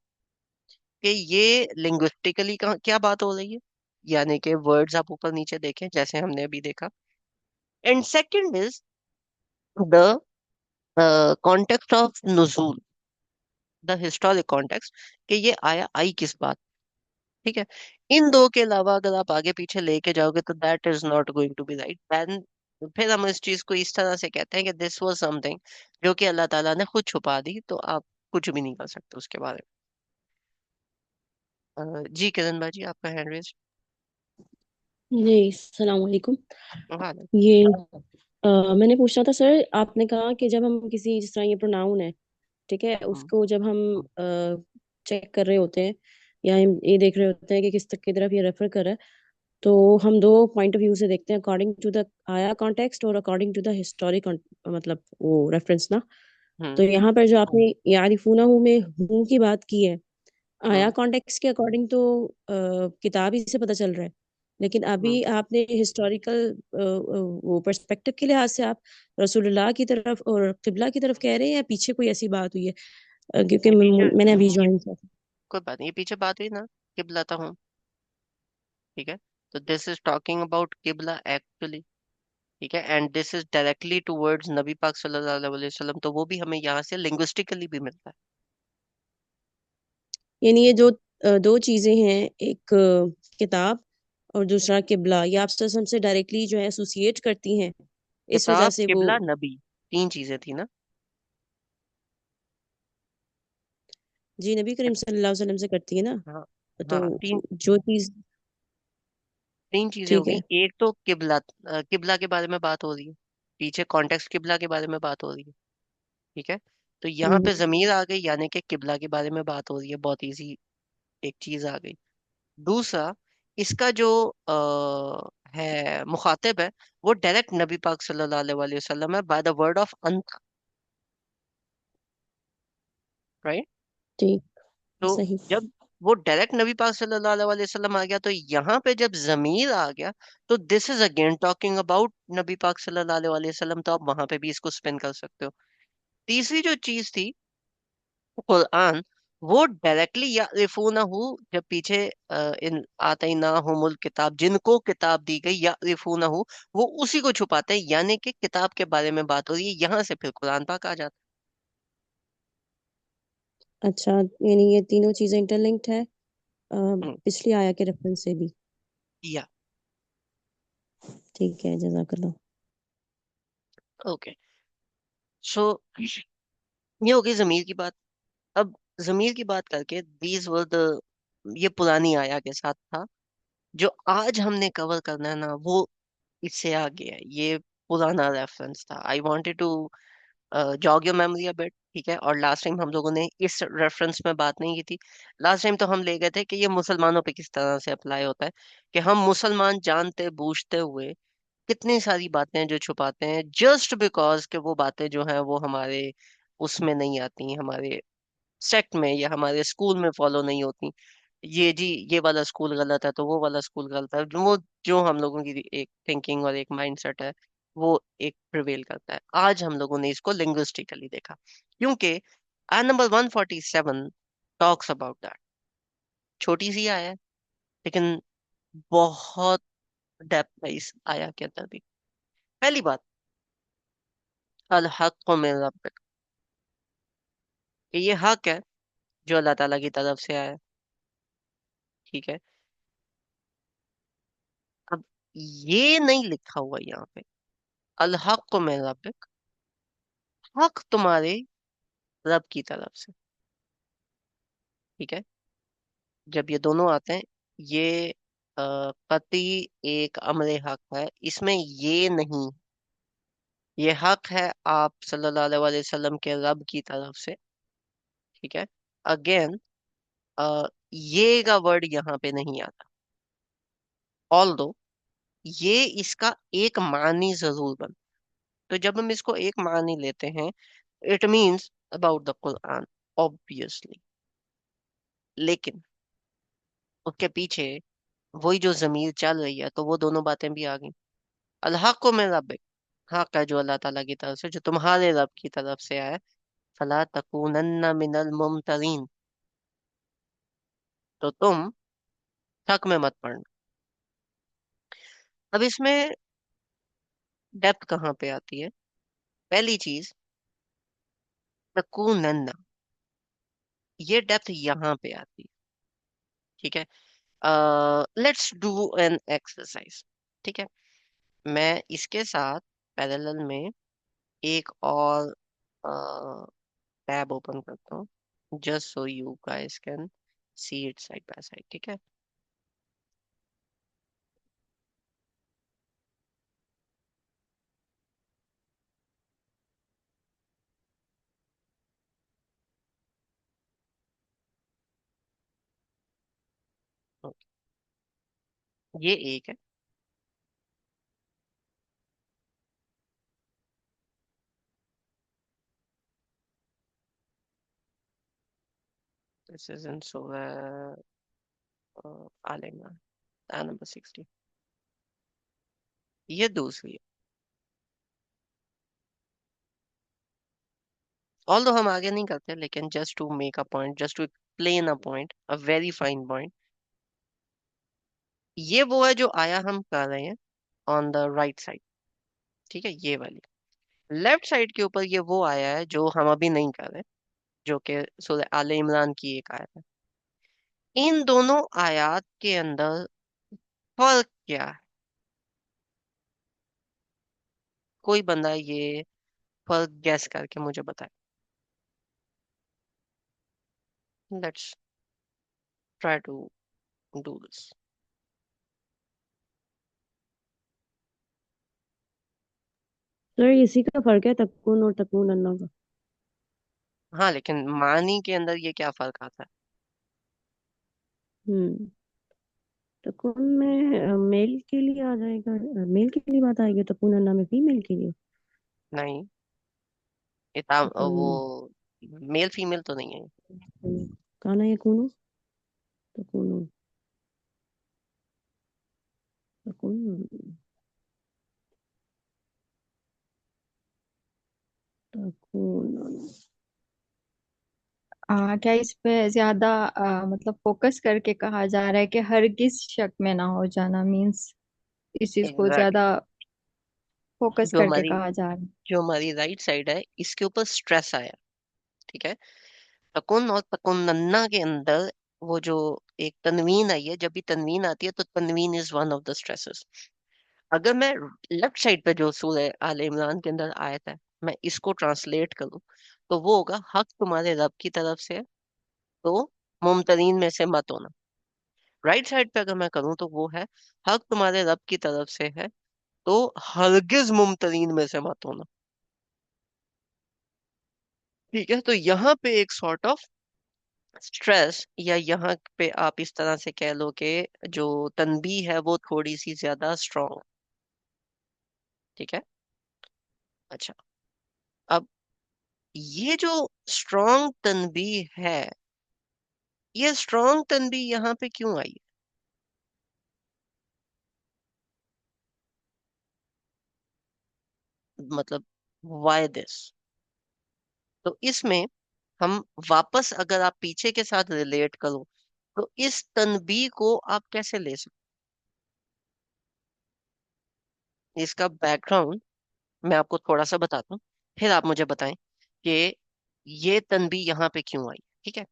कि ये लिंग्विस्टिकली क्या बात हो रही है, यानी कि वर्ड्स आप ऊपर नीचे देखें जैसे हमने अभी देखा। And second is the context of नुज़ूल, द हिस्टोरिक कॉन्टेक्स्ट, कि ये आया आई किस बात, ठीक है। इन दो के अलावा अगर आप आगे पीछे लेके जाओगे, तो that is not going to be right, then फिर हम इस चीज को इस तरह से कहते हैं कि दिस वाज समथिंग जो कि अल्लाह ताला ने खुद छुपा दी, तो आप कुछ भी नहीं कर सकते उसके बारे में। जी किरण बाजी, आपका हैंड रेज। जी सलाम वालेकुम। हाँ। ये मैंने पूछना था सर, आपने कहा कि जब हम किसी, जिस तरह ये प्रोनाउन है, ठीक है, हम्म। उसको जब हम चेक कर रहे होते हैं या हम ये देख रहे होते हैं कि किस तक की तरफ ये रेफर कर रहा है, तो हम दो पॉइंट ऑफ व्यू से देखते हैं, अकॉर्डिंग टू द आया कॉन्टेक्स्ट और अकॉर्डिंग टू द हिस्टोरिक, मतलब वो रेफरेंस ना। तो हम्म। यहाँ पर जो आपने यारिफूना हूँ में हूँ की बात की है, आया हम्म। कॉन्टेक्स्ट के अकॉर्डिंग तो किताब ही से पता चल रहा है। लेकिन हम्म। अभी आपने हिस्टोरिकल वो पर्सपेक्टिव के लिहाज से आप रसूलुल्लाह की तरफ और किबला की तरफ कह रहे हैं, या पीछे कोई ऐसी बात हुई है? क्योंकि ये पीछे मैंने अभी ये ज्वाइन किया था। कोई बात नहीं, ये पीछे बात हुई ना, किबलाता हूँ। ठीक है। तो दिस इज टॉकिंग अबाउट किबला एक्चुअली। ठीक है, and this is directly towards नबी पाक सल्लल्लाहु अलैहि वसल्लम, तो वो भी हमें यहाँ से लिंग्विस्टिकली भी मिलता है। यानी ये जो दो चीजें हैं, एक किताब और दूसरा किबला, ये आपसे हमसे डायरेक्टली जो है एसोसिएट करती हैं, इस वजह किताब, से वो। किबला, नबी, तीन चीजें थी ना। जी नबी करीम सल्लल्लाहु अलैहि वसल्लम से करती है ना। हाँ। तो हाँ, तीन। जो चीज, तीन चीजें हो ठीक गई। है। एक तो किबला, किबला के बारे में बात हो रही है। पीछे कॉन्टेक्स्ट किबला के बारे में बात हो रही है। ठीक है। तो यहाँ पे हम्म, जमीर आ गई, यानी कि किबला के बारे में बात हो रही है, बहुत इजी एक चीज आ गई। दूसरा, इसका जो है मुखातिब है, वो डायरेक्ट नबी पाक सल्लल्लाहु अलैहि वसल्लम है, बाय द वर्ड ऑफ अंत। राइट। ठीक, तो सही। जब वो डायरेक्ट नबी पाक सल्लल्लाहु अलैहि वसल्लम आ गया, तो यहाँ पे जब जमीर आ गया, तो this is again talking about नबी पाक सल्लल्लाहु अलैहि वसल्लम, तो आप वहां पे भी इसको स्पिन कर सकते हो। तीसरी जो चीज थी, कुरान, वो डायरेक्टली यारिफूनहु, जब पीछे इन आतैनाहुमुल किताब, जिनको किताब दी गई, यारिफूनहु, वो उसी को छुपाते हैं, यानी कि किताब के बारे में बात हो रही है, यहाँ से फिर कुरान पाक आ जाता अच्छा, यानी ये तीनों चीजें इंटरलिंक्ड है, है। पिछली आया के रेफरेंस से भी। या। ठीक है, जजाकल्लाह। ओके। सो ये हो गई जमीर की बात। अब जमीर की बात करके, दीज वर द, ये पुरानी आया के साथ था। जो आज हमने कवर करना है ना, वो इससे आगे है। ये पुराना रेफरेंस था। I wanted to jog your memory a bit. ठीक है। और लास्ट टाइम हम लोगों ने इस रेफरेंस में बात नहीं की थी। लास्ट टाइम तो हम ले गए थे कि ये मुसलमानों पे किस तरह से अप्लाई होता है, कि हम मुसलमान जानते बूझते हुए कितनी सारी बातें जो छुपाते हैं, जस्ट बिकॉज कि वो बातें जो हैं वो हमारे उसमें नहीं आती, हमारे सेक्ट में या हमारे स्कूल में फॉलो नहीं होती। ये जी, ये वाला स्कूल गलत है तो वो वाला स्कूल गलत है, जो हम लोगों की एक थिंकिंग और एक माइंडसेट है, वो एक प्रिवेल करता है। आज हम लोगों ने इसको लिंग्विस्टिकली देखा, क्योंकि आ नंबर 147 टॉक्स अबाउट दैट। छोटी सी आया है, लेकिन बहुत डेप्थ है इस आया के अंदर भी। पहली बात, अल हक मिन रब्बिक, कि ये हक है जो अल्लाह ताला की तरफ से आया है। ठीक है। अब ये नहीं लिखा हुआ यहाँ पे, अल हक मिन रब्बिक, हक तुम्हारे रब की तरफ से। ठीक है। जब ये दोनों आते हैं, ये कती एक अमरे हक है, इसमें ये नहीं। ये हक है आप सल्लल्लाहु अलैहि वसल्लम के रब की तरफ से। ठीक है। अगेन, ये का वर्ड यहाँ पे नहीं आता, ऑल्दो ये इसका एक मानी जरूर बन। तो जब हम इसको एक मानी लेते हैं, it means about the Quran, obviously. लेकिन उसके पीछे वही जो जमीर चल रही है, तो वो दोनों बातें भी आ गई। अल्लाह को में रब, हक है जो अल्लाह ताला की तरफ से, जो तुम्हारे रब की तरफ से आए। फला तकूनन्ना मिनल मुमतरीन, तो तुम शक में मत पड़ना। अब इसमें डेप्थ कहाँ पे आती है? पहली चीज, तकूनन्ना, ये डेप्थ यहाँ पे आती है। ठीक है। Let's do an exercise. ठीक है। मैं इसके साथ पैरेलल में एक और टैब ओपन करता हूँ, just so you guys can see it side by side. ठीक है। ये एक है। दिस इज इन सोलर आलेमा, नंबर 60। ये दूसरी है। ऑल्दो हम आगे नहीं करते, लेकिन just to make a point, just to explain a point, a very fine point. ये वो है जो आया हम कर रहे हैं ऑन द राइट साइड, ठीक है, ये वाली। लेफ्ट साइड के ऊपर ये वो आया है जो हम अभी नहीं कर रहे, जो कि सूरह आले इमरान की एक आयत है। इन दोनों आयात के अंदर फर्क क्या है? कोई बंदा ये फर्क गैस करके मुझे बताए। Let's try to do this. Sir इसी का फर्क है तकुन और तकुन अन्ना का। हाँ, लेकिन मानी के अंदर ये क्या फर्क आता है? हम्म। तकुन में मेल के लिए आ जाएगा, मेल के लिए बात आएगी, तकुन अन्ना में फीमेल के लिए। नहीं, इतना तकुन वो मेल फीमेल तो नहीं है। काना ये कूनो तकुन तकुन तकुन। क्या इस पे ज्यादा मतलब फोकस करके कहा जा रहा है कि हर किस शक में ना हो जाना, मीन्स इस चीज को एग्जैक्टली। ज्यादा फोकस जो करके हमारी कहा जा रहा है। जो हमारी राइट साइड है, इसके ऊपर स्ट्रेस आया, ठीक है। तकुन और तकुन्नन्ना के अंदर वो जो एक तनवीन आई है, जब भी तनवीन आती है तो तनवीन is one of the stresses. अगर मैं लेफ्ट साइड पे जो सूरह आले इमरान के अंदर आयत है, मैं इसको ट्रांसलेट करूं, तो वो होगा हक तुम्हारे रब की तरफ से है, तो मुमतरीन में से मत होना। राइट साइड पे अगर मैं करूँ तो वो है हक तुम्हारे रब की तरफ से है, तो हरगिज मुमतरीन में से मत होना। ठीक है, तो यहाँ पे एक सॉर्ट ऑफ स्ट्रेस, या यहाँ पे आप इस तरह से कह लो कि जो तनबीह है वो थोड़ी सी ज्यादा स्ट्रांग है। ठीक है। अच्छा, अब ये जो स्ट्रांग तनबीह है, ये स्ट्रांग तनबीह यहाँ पे क्यों आई? मतलब व्हाई दिस? तो इसमें हम वापस अगर आप पीछे के साथ रिलेट करो, तो इस तनबीह को आप कैसे ले सकते? इसका बैकग्राउंड मैं आपको थोड़ा सा बताता हूँ, फिर आप मुझे बताएं कि ये तनबीह यहाँ पे क्यों आई। ठीक है।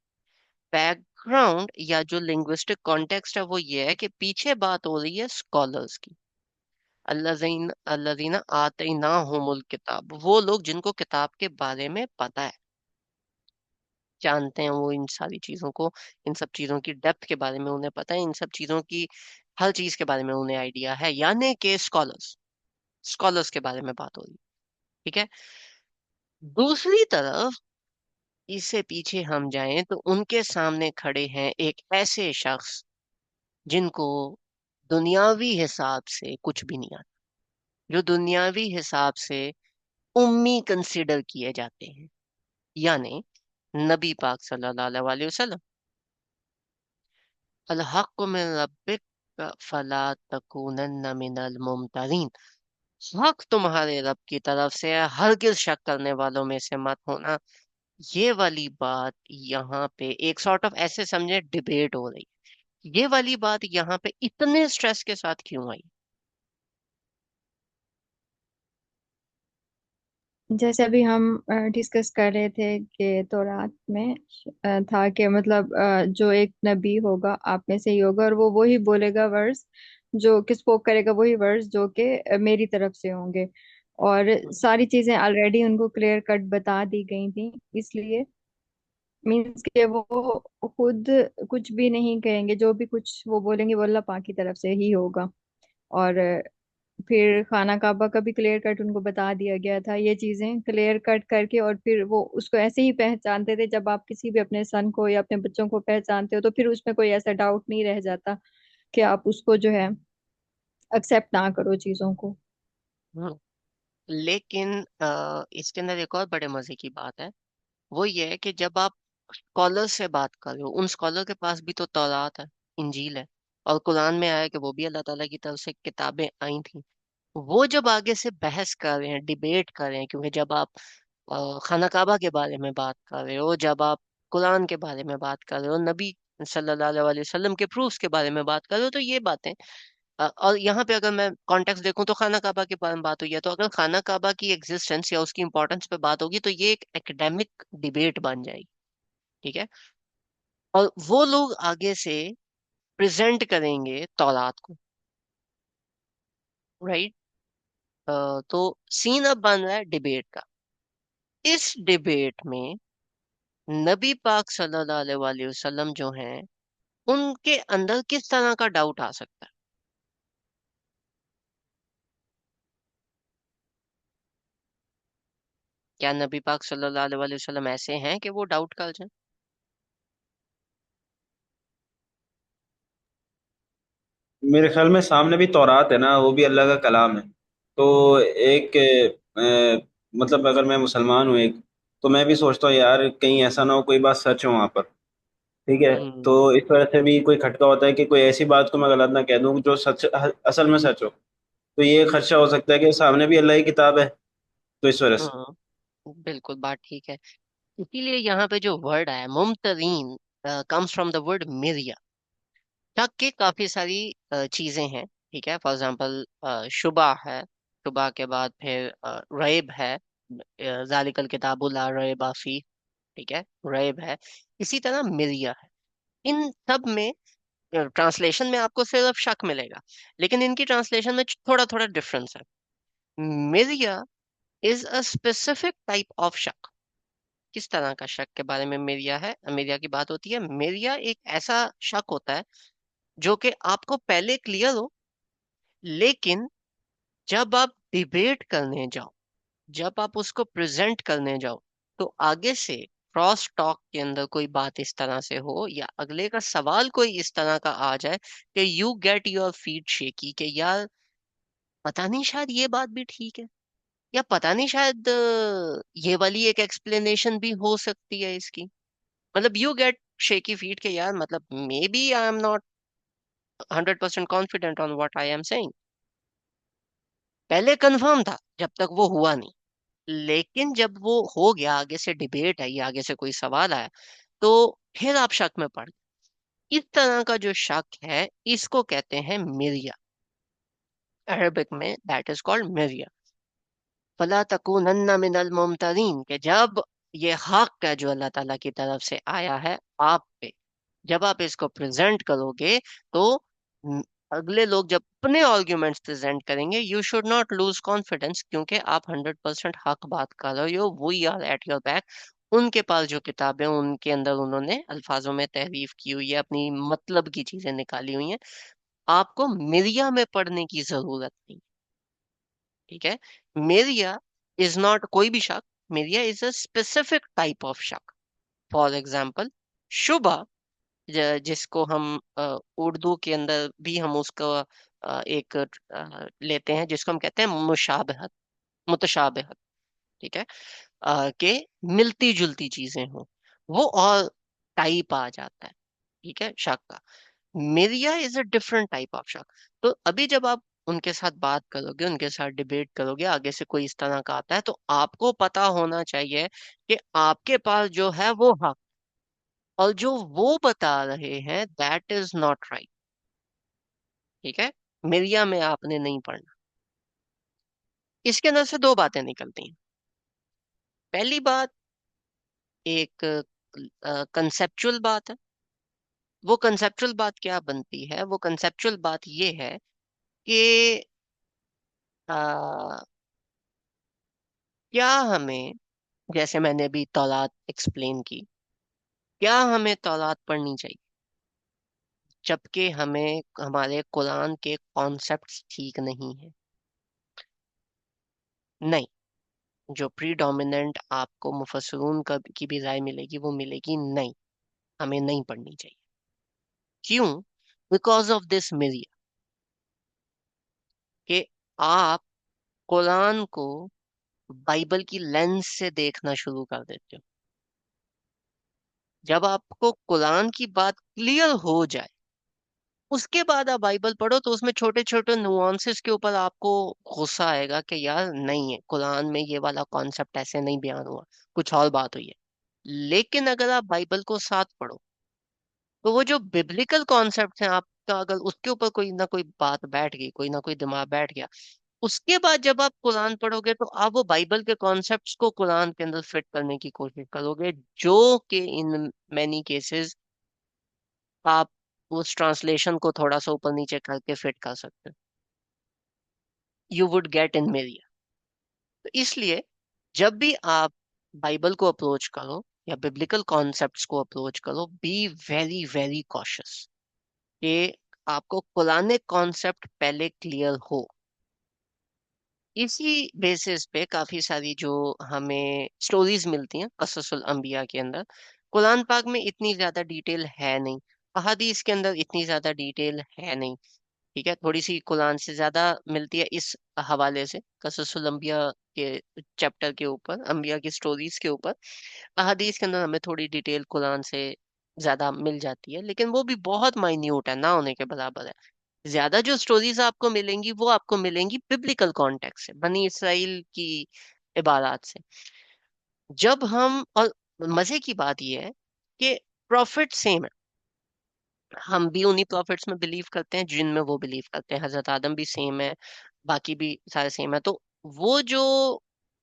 बैकग्राउंड या जो लिंग्विस्टिक कॉन्टेक्स्ट है वो ये है कि पीछे बात हो रही है स्कॉलर्स की। अल्लज़ीना आतैनाहुमुल किताब, वो लोग जिनको किताब के बारे में पता है, जानते हैं वो इन सारी चीजों को, इन सब चीजों की डेप्थ के बारे में उन्हें पता है, इन सब चीजों की हर चीज के बारे में उन्हें आइडिया है, यानी कि स्कॉलर्स, स्कॉलर्स के बारे में बात हो रही है। ठीक है। दूसरी तरफ इससे पीछे हम जाएं तो उनके सामने खड़े हैं एक ऐसे शख्स जिनको दुनियावी हिसाब से कुछ भी नहीं आता, जो दुनियावी हिसाब से उम्मी कंसिडर किए जाते हैं, यानी नबी पाक सल्लल्लाहु अलैहि वसल्लम। अल हक़्क़ु मिन रब्बिक फला तकूनन्न मिनल मुमतरीन, हक तुम्हारे रब की तरफ से है, हरगिज शक करने वालों में से मत होना। ये वाली बात यहाँ पे एक सॉर्ट ऑफ ऐसे समझे डिबेट हो रही है, ये वाली बात यहाँ पे इतने स्ट्रेस के साथ क्यों आई? जैसे अभी हम डिस्कस कर रहे थे कि तौरात में था कि मतलब जो एक नबी होगा आप में से ही होगा, और वो वही बोलेगा वर्ड्स, जो कि स्पोक करेगा वही वर्ड्स जो कि मेरी तरफ से होंगे। और सारी चीजें ऑलरेडी उनको क्लियर कट बता दी गई थी, इसलिए मीन्स के वो खुद कुछ भी नहीं कहेंगे, जो भी कुछ वो बोलेंगे वो अल्लाह पाक की तरफ से ही होगा। और फिर खाना काबा का भी क्लियर कट उनको बता दिया गया था, ये चीजें क्लियर कट करके, और फिर वो उसको ऐसे ही पहचानते थे। जब आप किसी भी अपने सन को या अपने बच्चों को पहचानते हो तो फिर उसमें कोई ऐसा डाउट नहीं रह जाता कि आप उसको जो है एक्सेप्ट ना करो चीजों को। हम्म, लेकिन इसके अंदर एक और बड़े मजे की बात है। वो ये है कि जब आप स्कॉलर से बात कर रहे हो, उन स्कॉलर के पास भी तो तौरात है, इंजील है, और कुरान में आया है कि वो भी अल्लाह ताला की तरफ से किताबें आई थी। वो जब आगे से बहस कर रहे हैं, डिबेट कर रहे हैं, क्योंकि जब आप खाना काबा के बारे में बात कर रहे हो, जब आप कुरान के बारे में बात कर रहे हो, नबी सल्लल्लाहु अलैहि वसल्लम के प्रूफ्स के बारे में बात कर रहे हो, तो ये बातें और यहाँ पे अगर मैं कॉन्टेक्स्ट देखूं तो खाना काबा के बारे में बात हुई है, तो अगर खाना काबा की एग्जिस्टेंस या उसकी इंपॉर्टेंस पे बात होगी तो ये एक एकेडमिक डिबेट बन जाएगी। ठीक है। और वो लोग आगे से प्रेजेंट करेंगे तौरात को। राइट। तो सीन अब बन रहा है डिबेट का। इस डिबेट में नबी पाक सल्लल्लाहु अलैहि वसल्लम जो हैं, उनके अंदर किस तरह का डाउट आ सकता है? क्या नबी पाक सल्लल्लाहु अलैहि वसल्लम ऐसे हैं कि वो डाउट कर जाए? मेरे ख्याल में सामने भी तौरात है ना, वो भी अल्लाह का कलाम है। तो एक मतलब अगर मैं मुसलमान हूँ एक, तो मैं भी सोचता हूँ यार कहीं ऐसा ना हो कोई बात सच हो वहाँ पर। ठीक है। तो हम्म। इस वजह से भी कोई खटका होता है कि कोई ऐसी बात को मैं गलत ना कह दूँ जो सच असल में सच हो। तो ये खदशा हो सकता है कि सामने भी अल्लाह की किताब है, तो इस वजह से। हम्म। बिल्कुल बात ठीक है। इसीलिए यहाँ पे जो वर्ड आया मुमतरीन कम्स फ्रॉम द वर्ड मिरिया। शक की काफी सारी चीजें हैं। ठीक है। फॉर एग्जाम्पल शुबा है, शुबा के बाद फिर रैब है, जालिकल किताबु ला रैबा फी। ठीक है। रैब है। इसी तरह मिरिया है। इन सब में ट्रांसलेशन में आपको सिर्फ शक मिलेगा, लेकिन इनकी ट्रांसलेशन में थोड़ा थोड़ा डिफरेंस है। मिरिया is a specific type of शक। किस तरह का शक के बारे में मिरिया है, मिरिया की बात होती है? मिरिया एक ऐसा शक होता है जो कि आपको पहले क्लियर हो, लेकिन जब आप डिबेट करने जाओ, जब आप उसको प्रेजेंट करने जाओ, तो आगे से क्रॉस टॉक के अंदर कोई बात इस तरह से हो या अगले का सवाल कोई इस तरह का आ जाए कि you get your feet shaky कि यार पता नहीं शायद ये बात भी ठीक है, या पता नहीं शायद ये वाली एक एक्सप्लेनेशन भी हो सकती है इसकी। मतलब यू गेट शेकी फीट के यार, मतलब maybe I am not 100% confident on what I am saying. पहले कंफर्म था जब तक वो हुआ नहीं, लेकिन जब वो हो गया, आगे से डिबेट आई, आगे से कोई सवाल आया, तो फिर आप शक में पड़ गए। इस तरह का जो शक है, इसको कहते हैं मिरिया। अरबिक में दैट इज कॉल्ड मिरिया। फला तकूनन्ना मिनल मुमतरीन के जब ये हक है जो अल्लाह ताला की तरफ से आया है आप पे, जब आप इसको प्रेजेंट करोगे, तो न- अगले लोग जब अपने आर्ग्यूमेंट्स प्रेजेंट करेंगे, you should not lose confidence, क्योंकि आप 100% हक बात कर रहे हो। We are at your back. उनके पास जो किताबें, उनके अंदर उन्होंने अल्फाजों में तहरीफ की हुई है, अपनी मतलब की चीजें निकाली हुई हैं। आपको मिरिया में पढ़ने की जरूरत नहीं। ठीक है। मिरिया इज नॉट कोई भी शक। मिरिया is a specific type of शक। फॉर एग्जाम्पल शुबा, जिसको हम उर्दू के अंदर भी हम उसको एक लेते हैं, जिसको हम कहते हैं मुशाबहत, मुतशाबहत। ठीक है। के मिलती जुलती चीजें हों, वो और टाइप आ जाता है। ठीक है, शक का। मिरिया is a different type of शक। तो अभी जब आप उनके साथ बात करोगे, उनके साथ डिबेट करोगे, आगे से कोई इस तरह का आता है, तो आपको पता होना चाहिए कि आपके पास जो है वो हक, और जो वो बता रहे हैं दैट इज नॉट राइट। ठीक है। मिरिया में आपने नहीं पढ़ना। इसके अंदर से दो बातें निकलती हैं। पहली बात एक कंसेप्चुअल बात है। वो कंसेप्चुअल बात क्या बनती है? वो कंसेप्चुअल बात ये है कि अ, क्या हमें, जैसे मैंने अभी तौरात एक्सप्लेन की, क्या हमें तौरात पढ़नी चाहिए जबकि हमें हमारे कुरान के कॉन्सेप्ट्स ठीक नहीं है? नहीं। जो प्रीडोमिनेंट आपको मुफस्सिरून का की भी राय मिलेगी, वो मिलेगी नहीं, हमें नहीं पढ़नी चाहिए। क्यों? बिकॉज ऑफ दिस मिरिया। कि आप कुरान को बाइबल की लेंस से देखना शुरू कर देते हो। जब आपको कुरान की बात क्लियर हो जाए, उसके बाद आप बाइबल पढ़ो, तो उसमें छोटे छोटे नुआंसेस के ऊपर आपको गुस्सा आएगा कि यार नहीं है, कुरान में ये वाला कॉन्सेप्ट ऐसे नहीं बयान हुआ, कुछ और बात हुई है। लेकिन अगर आप बाइबल को साथ पढ़ो, तो वो जो बिब्लिकल कॉन्सेप्ट हैं आपका, अगर उसके ऊपर कोई ना कोई बात बैठ गई, कोई ना कोई दिमाग बैठ गया, उसके बाद जब आप कुरान पढ़ोगे, तो आप वो बाइबल के कॉन्सेप्ट्स को कुरान के अंदर फिट करने की कोशिश करोगे, जो कि इन मैनी केसेस आप उस ट्रांसलेशन को थोड़ा सा ऊपर नीचे करके फिट कर सकते हो। यू वुड गेट इन मेरिया। तो इसलिए जब भी आप बाइबल को अप्रोच करो या बिब्लिकल कॉन्सेप्ट्स को अप्रोच करो, बी वेरी वेरी कॉशियस कि आपको कुरानिक कॉन्सेप्ट पहले क्लियर हो। इसी बेसिस पे काफी सारी जो हमें स्टोरीज मिलती हैं कससुल अंबिया के अंदर, कुरान पाक में इतनी ज्यादा डिटेल है नहीं, अहादीस के अंदर इतनी ज्यादा डिटेल है नहीं। ठीक है, थोड़ी सी कुरान से ज्यादा मिलती है इस हवाले से, कससुल अंबिया के चैप्टर के ऊपर, अंबिया की स्टोरीज के ऊपर। अहादीस के अंदर हमें थोड़ी डिटेल कुरान से ज्यादा मिल जाती है, लेकिन वो भी बहुत माइन्यूट है, ना होने के बराबर है। ज्यादा जो स्टोरीज आपको मिलेंगी, वो आपको मिलेंगी बिब्लिकल कॉन्टेक्स्ट से, बनी इसराइल की इबारत से। जब हम, और मजे की बात यह है कि प्रॉफिट सेम है, हम भी उन्हीं प्रॉफिट्स में बिलीव करते हैं जिनमें वो बिलीव करते हैं, हजरत आदम भी सेम है, बाकी भी सारे सेम है। तो वो जो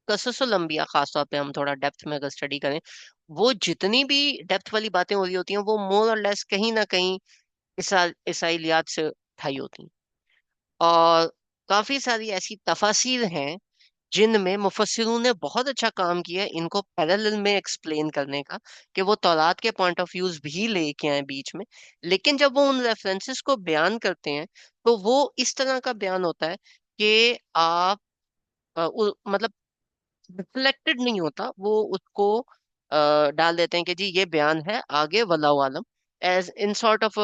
कससुल अंबिया, खासतौर पे हम थोड़ा डेप्थ में अगर स्टडी करें, वो जितनी भी डेप्थ वाली बातें हो रही होती हैं, वो मोर और लेस कहीं ना कहीं इसराइलियात से उठाई होती हैं। और काफी सारी ऐसी तफासिर हैं जिनमें मुफस्सिरों ने बहुत अच्छा काम किया है इनको पैरेलल में एक्सप्लेन करने का, कि वो तौरात के पॉइंट ऑफ व्यूज भी लेके आए बीच में। लेकिन जब वो उन रेफरेंसेस को बयान करते हैं, तो वो इस तरह का बयान होता है कि आप मतलब रिफ्लेक्टेड नहीं होता, वो उसको डाल देते हैं कि जी ये बयान है, आगे वल्लाहु आलम, as in sort of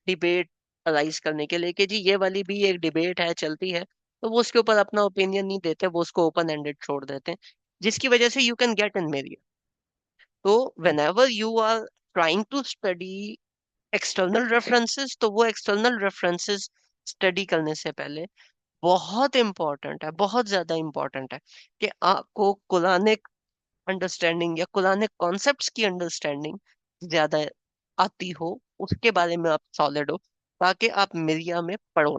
debate arise करने के लिए, कि जी ये वाली भी एक डिबेट है, चलती है। तो वो उसके ऊपर अपना ओपिनियन नहीं देते, वो उसको ओपन एंडेड छोड़ देते हैं, जिसकी वजह से यू कैन गेट इन मेरी। तो whenever you are trying to study external references, तो वो एक्सटर्नल रेफरेंसेस स्टडी करने से पहले बहुत इंपॉर्टेंट है, बहुत ज्यादा इंपॉर्टेंट है कि आपको कुरानिक अंडरस्टैंडिंग या कुरानिक कॉन्सेप्ट्स की अंडरस्टैंडिंग ज्यादा आती हो, उसके बारे में आप सॉलिड हो, ताकि आप मिरिया में पढ़ो।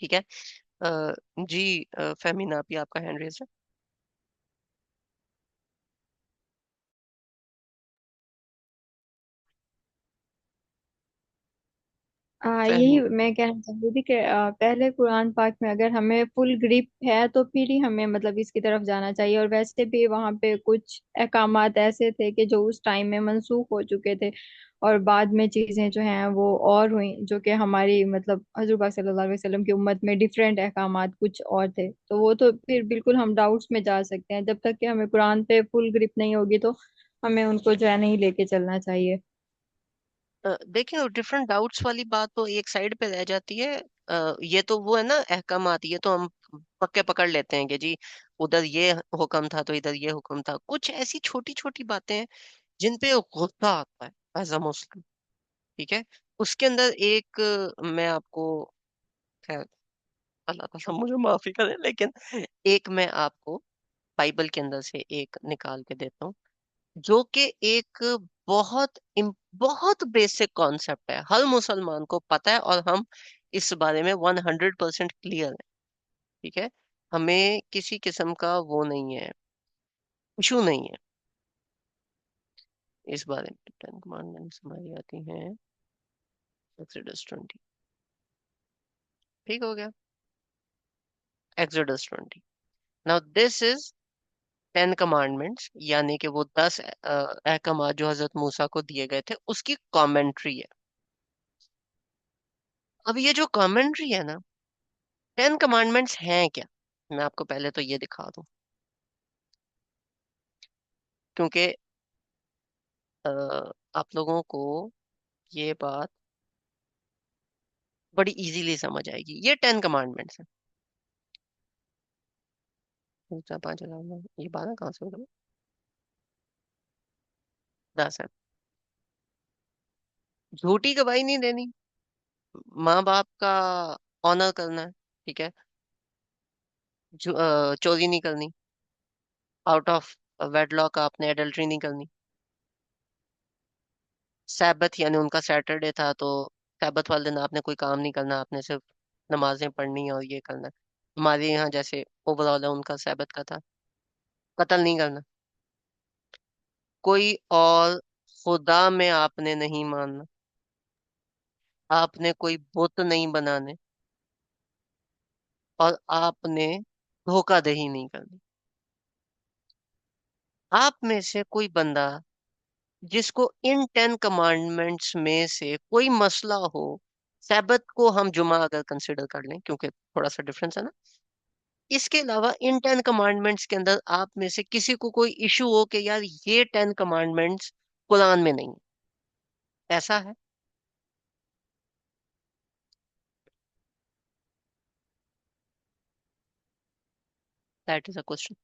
ठीक है। जी, फेमिना, आप ही, आपका हैंड रेज है। यही फेहमी। मैं कहना चाहती थी कि पहले कुरान पाक में अगर हमें फुल ग्रिप है तो फिर ही हमें मतलब इसकी तरफ जाना चाहिए। और वैसे भी वहाँ पे कुछ अहकामात ऐसे थे कि जो उस टाइम में मंसूख हो चुके थे, और बाद में चीजें जो हैं वो और हुई, जो कि हमारी मतलब हजरत पाक सल्लल्लाहु अलैहि वसल्लम की उम्मत में डिफरेंट अहकामात कुछ और थे। तो वो तो फिर बिल्कुल हम डाउट्स में जा सकते हैं। जब तक कि हमें कुरान पे फुल ग्रिप नहीं होगी तो हमें उनको जो है नहीं लेके चलना चाहिए। देखिए, डिफरेंट डाउट्स वाली बात तो एक साइड पे रह जाती है। ये तो वो है ना, अहकामात, ये तो हम पक्के पकड़ लेते हैं कि जी उधर ये हुक्म था तो इधर ये हुक्म था। कुछ ऐसी छोटी छोटी बातें हैं जिन पे गुस्सा आता है एज अ मुस्लिम। ठीक है, उसके अंदर एक मैं आपको, खैर अल्लाह ताला मुझे माफी करे, लेकिन एक मैं आपको बाइबल के अंदर से एक निकाल के देता हूँ, जो कि एक बहुत बहुत बेसिक कॉन्सेप्ट है, हर मुसलमान को पता है, और हम इस बारे में 100% क्लियर है। ठीक है, हमें किसी किस्म का वो नहीं है, इशू नहीं है इस बारे में। 10 कमांडमेंट्स हमारी आती हैं एक्सोडस 20। ठीक हो गया, exodus 20। Now this is 10 commandments, यानी कि वो 10 अहकाम जो हजरत मूसा को दिए गए थे, उसकी कमेंट्री है। अब ये जो कमेंट्री है ना, 10 कमांडमेंट्स हैं क्या, मैं आपको पहले तो ये दिखा दूं, क्योंकि अ, आप लोगों को ये बात बड़ी इजीली समझ आएगी। ये 10 कमांडमेंट्स है। दूसरा 5 हजार, ये 12 कहाँ से हो गए? 10 है। झूठी गवाही नहीं देनी, माँ बाप का ऑनर करना है, ठीक है। चोरी नहीं करनी, आउट ऑफ वेडलॉक आपने एडल्ट्री नहीं करनी। सैबत यानी उनका सैटरडे था तो सैबत वाले दिन आपने कोई काम नहीं करना, आपने सिर्फ नमाजें पढ़नी है और ये करना है। हमारे यहाँ जैसे ओवरऑल है, उनका सैबत का था। कत्ल नहीं करना, कोई और खुदा में आपने नहीं मानना, आपने कोई बुत नहीं बनाने, और आपने धोखाधड़ी नहीं करनी। आप में से कोई बंदा जिसको इन 10 कमांडमेंट्स में से कोई मसला हो, सैबत को हम जुमा अगर कंसिडर कर लें, क्योंकि थोड़ा सा डिफरेंस है ना, इसके अलावा इन 10 कमांडमेंट्स के अंदर आप में से किसी को कोई इशू हो कि यार ये 10 कमांडमेंट्स कुरान में नहीं, ऐसा है? That is a question.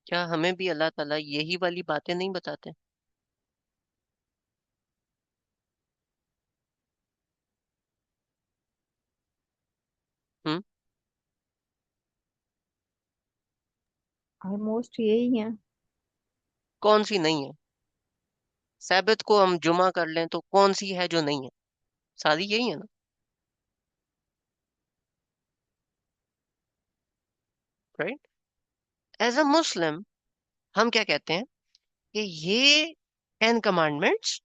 क्या हमें भी अल्लाह ताला यही वाली बातें नहीं बताते? हम्म। ऑलमोस्ट यही है। कौन सी नहीं है? सैबत को हम जुमा कर लें तो कौन सी है जो नहीं है? सारी यही है ना? राइट। एज अ मुस्लिम हम क्या कहते हैं कि ये 10 कमांडमेंट्स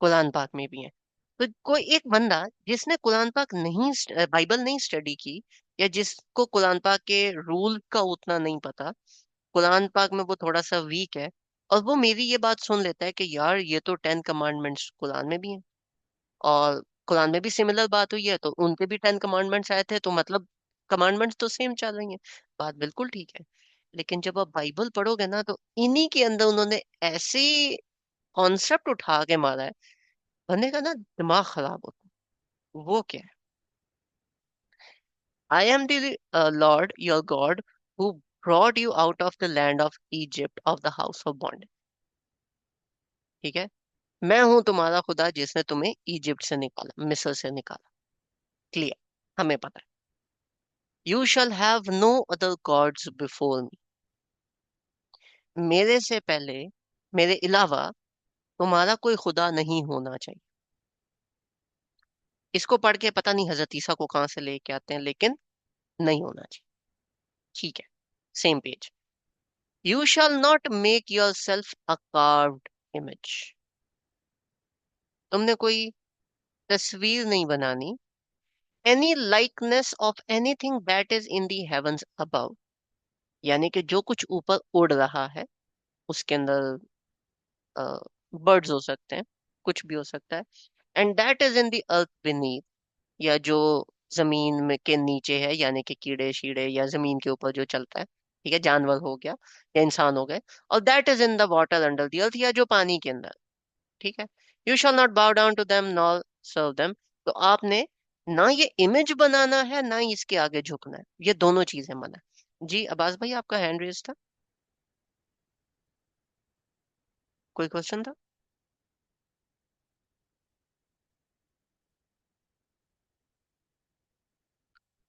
कुरान पाक में भी हैं। तो कोई एक बंदा जिसने कुरान पाक नहीं बाइबल नहीं स्टडी की, या जिसको कुरान पाक के रूल का उतना नहीं पता, कुरान पाक में वो थोड़ा सा वीक है, और वो मेरी ये बात सुन लेता है कि यार ये तो 10 कमांडमेंट्स कुरान में भी हैं, और कुरान में भी सिमिलर बात हुई है, तो उनके भी 10 कमांडमेंट्स आए थे, तो मतलब कमांडमेंट्स तो सेम चल रही हैं। बात बिल्कुल ठीक है। लेकिन जब आप बाइबल पढ़ोगे ना, तो इन्हीं के अंदर उन्होंने ऐसे कॉन्सेप्ट उठा के मारा है, बंदे का ना दिमाग खराब होता है। वो क्या है? I am the Lord your God who brought you out of the land of Egypt of the house of bond. ठीक है। मैं हूं तुम्हारा खुदा जिसने तुम्हें इजिप्ट से निकाला, मिस्र से निकाला। क्लियर, हमें पता है। You shall have no other gods before me. मेरे से पहले, मेरे अलावा तुम्हारा कोई खुदा नहीं होना चाहिए। इसको पढ़ के पता नहीं हजरत ईसा को कहाँ से लेके आते हैं, लेकिन नहीं होना चाहिए। ठीक है, same page. You shall not make yourself a carved image. तुमने कोई तस्वीर नहीं बनानी। Any likeness of anything that is in the heavens above, यानी कि जो कुछ ऊपर उड़ रहा है, उसके अंदर बर्ड्स हो सकते हैं, कुछ भी हो सकता है। And that is in the earth beneath, या जो जमीन में के नीचे है, यानी कि कीड़े शीड़े या जमीन के ऊपर जो चलता है, ठीक है, जानवर हो गया या इंसान हो गए। और that is in the water under the earth, या जो पानी के अंदर, ठीक है। You shall not bow down to them nor serve them. तो आपने ना ये इमेज बनाना है, ना ही इसके आगे झुकना है, ये दोनों चीजें मना है। जी अब्बास भाई, आपका हैंड रेज था, कोई क्वेश्चन था?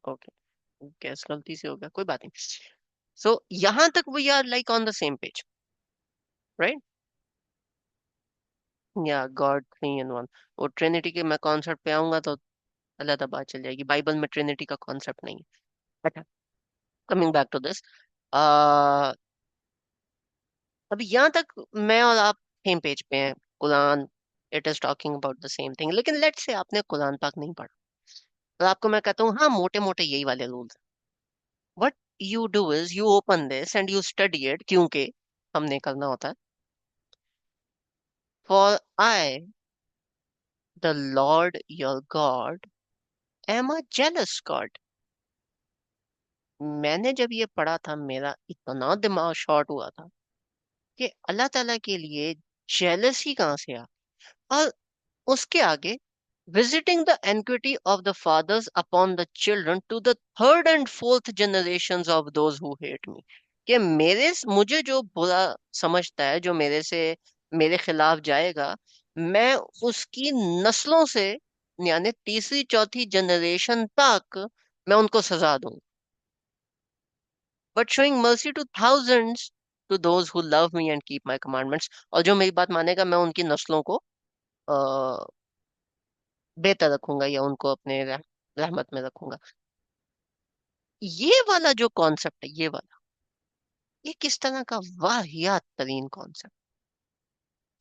ओके, गैस गलती से हो गया, कोई बात नहीं। सो यहां तक we are like on the same page, right? या गॉड 3 in 1। वो ट्रिनिटी के मैं कॉन्सेप्ट पे आऊंगा तो अलग बात चल जाएगी, बाइबल में ट्रिनिटी का कॉन्सेप्ट नहीं है। अच्छा, कमिंग बैक टू दिस, अभी यहाँ तक मैं और आप सेम पेज पे हैं। Quran, it is talking about the same thing. लेकिन लेट्स से आपने कुरान पाक नहीं पढ़ा, और आपको मैं कहता हूँ हाँ मोटे मोटे यही वाले rules, what you do is you open this and you study it, क्योंकि हमने करना होता है। For I the Lord your God am a jealous God. मैंने जब ये पढ़ा था, मेरा इतना दिमाग शॉर्ट हुआ था कि अल्लाह ताला के लिए जेलसी कहाँ से आ? और उसके आगे, visiting the iniquity of the fathers upon the children to the third and fourth generations of those who hate me, कि मुझे जो बुरा समझता है, जो मेरे खिलाफ जाएगा, मैं उसकी नस्लों से, यानी तीसरी चौथी जनरेशन तक मैं उनको सजा दूं, but showing mercy to thousands to those who love me and keep my commandments, और जो मेरी बात मानेगा मैं उनकी नस्लों को बेहतर रखूंगा, या उनको अपने रहमत में रखूंगा। ये वाला जो कॉन्सेप्ट है, ये वाला, ये किस तरह का वाहियात तरीन कॉन्सेप्ट,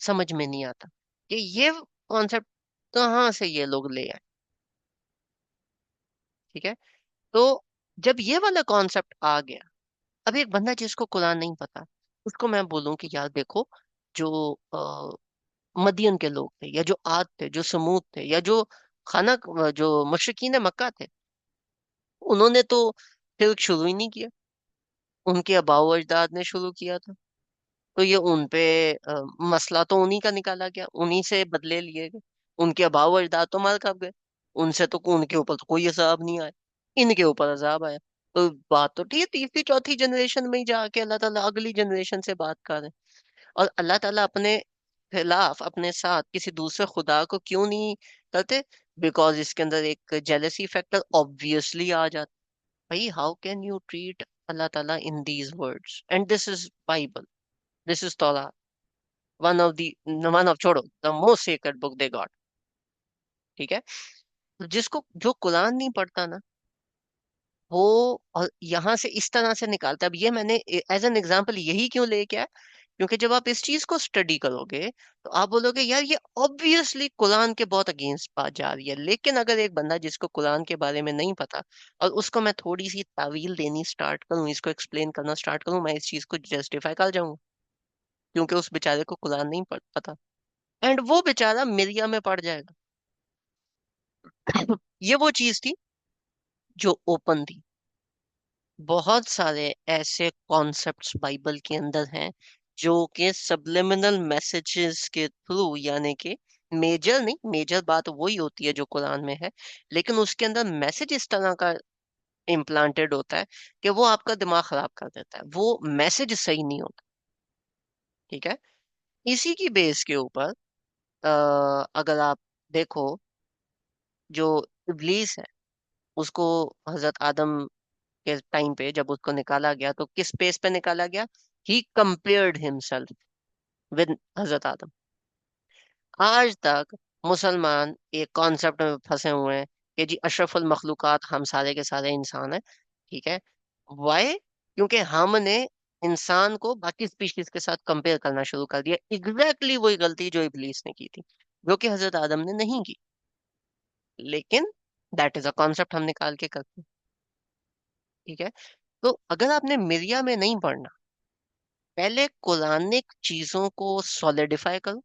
समझ में नहीं आता कि ये कॉन्सेप्ट कहाँ से ये लोग ले आए। ठीक है, तो जब ये वाला कॉन्सेप्ट आ गया, अब एक बंदा जिसको कुरान नहीं पता, उसको मैं बोलूं कि यार देखो, जो मदियन के लोग थे, या जो आद थे, जो समूद थे, या जो खाना जो मुशरिकीन मक्का थे, उन्होंने तो शिर्क शुरू ही नहीं किया, उनके आबाओ अजदाद ने शुरू किया था। तो ये उन पे मसला तो उन्हीं का निकाला गया, उन्हीं से बदले लिए गए। उनके आबाओ अजदाद तो मार खा गए, उनसे तो उनके ऊपर तो कोई अजाब नहीं आया, इनके ऊपर अजाब आया। तो बात तो ठीक है, तीसरी चौथी जनरेशन में ही जाके अल्लाह ताला अगली जनरेशन से बात कर रहे हैं। और अल्लाह ताला अपने खिलाफ, अपने साथ किसी दूसरे खुदा को क्यों नहीं करते? बिकॉज इसके अंदर एक जेलसी फैक्टर ऑब्वियसली आ जाता। भाई, how can you treat Allah Taala in these words? And this is Bible, this is तौरात, one of the one of, छोड़ो, the most sacred book they got. ठीक है, तो जिसको जो कुरान नहीं पढ़ता ना, वो और यहाँ से इस तरह से निकालता है। अब ये मैंने एज एन एग्जांपल यही क्यों लेके आया, क्योंकि जब आप इस चीज को स्टडी करोगे तो आप बोलोगे यार ये ऑब्वियसली कुरान के बहुत अगेंस्ट बात जा रही है। लेकिन अगर एक बंदा जिसको कुरान के बारे में नहीं पता, और उसको मैं थोड़ी सी तावील देनी स्टार्ट करूं, इसको एक्सप्लेन करना स्टार्ट करूं, मैं इस चीज को जस्टिफाई कर जाऊंगा, क्योंकि उस बेचारे को कुरान नहीं पता, एंड वो बेचारा मिरिया में पड़ जाएगा। ये वो चीज थी जो ओपन थी। बहुत सारे ऐसे कॉन्सेप्ट्स बाइबल के अंदर हैं जो कि सबलिमिनल मैसेजेस के थ्रू, यानी कि मेजर नहीं, मेजर बात वही होती है जो कुरान में है, लेकिन उसके अंदर मैसेज इस तरह का इम्प्लांटेड होता है कि वो आपका दिमाग खराब कर देता है, वो मैसेज सही नहीं होता। ठीक है, इसी की बेस के ऊपर अगर आप देखो, जो इब्लीस है, उसको हजरत आदम के टाइम पे जब उसको निकाला गया, तो किस पेस पे निकाला गया? ही कंपेयर्ड हिमसेल्फ विद हजरत आदम। आज तक मुसलमान एक कॉन्सेप्ट में फंसे हुए हैं कि जी अशरफुल मखलूकात हम सारे के सारे इंसान हैं। ठीक है, वाई? क्योंकि हमने इंसान को बाकी स्पीशीज के साथ कंपेयर करना शुरू कर दिया। एग्जैक्टली वही गलती जो इब्लीस ने की थी, जो कि हजरत आदम ने नहीं की, लेकिन दैट इज अ कॉन्सेप्ट हम निकाल के करते हैं। ठीक है, तो अगर आपने मिरिया में नहीं पढ़ना, पहले कुरानिक चीजों को सॉलिडिफाई करो।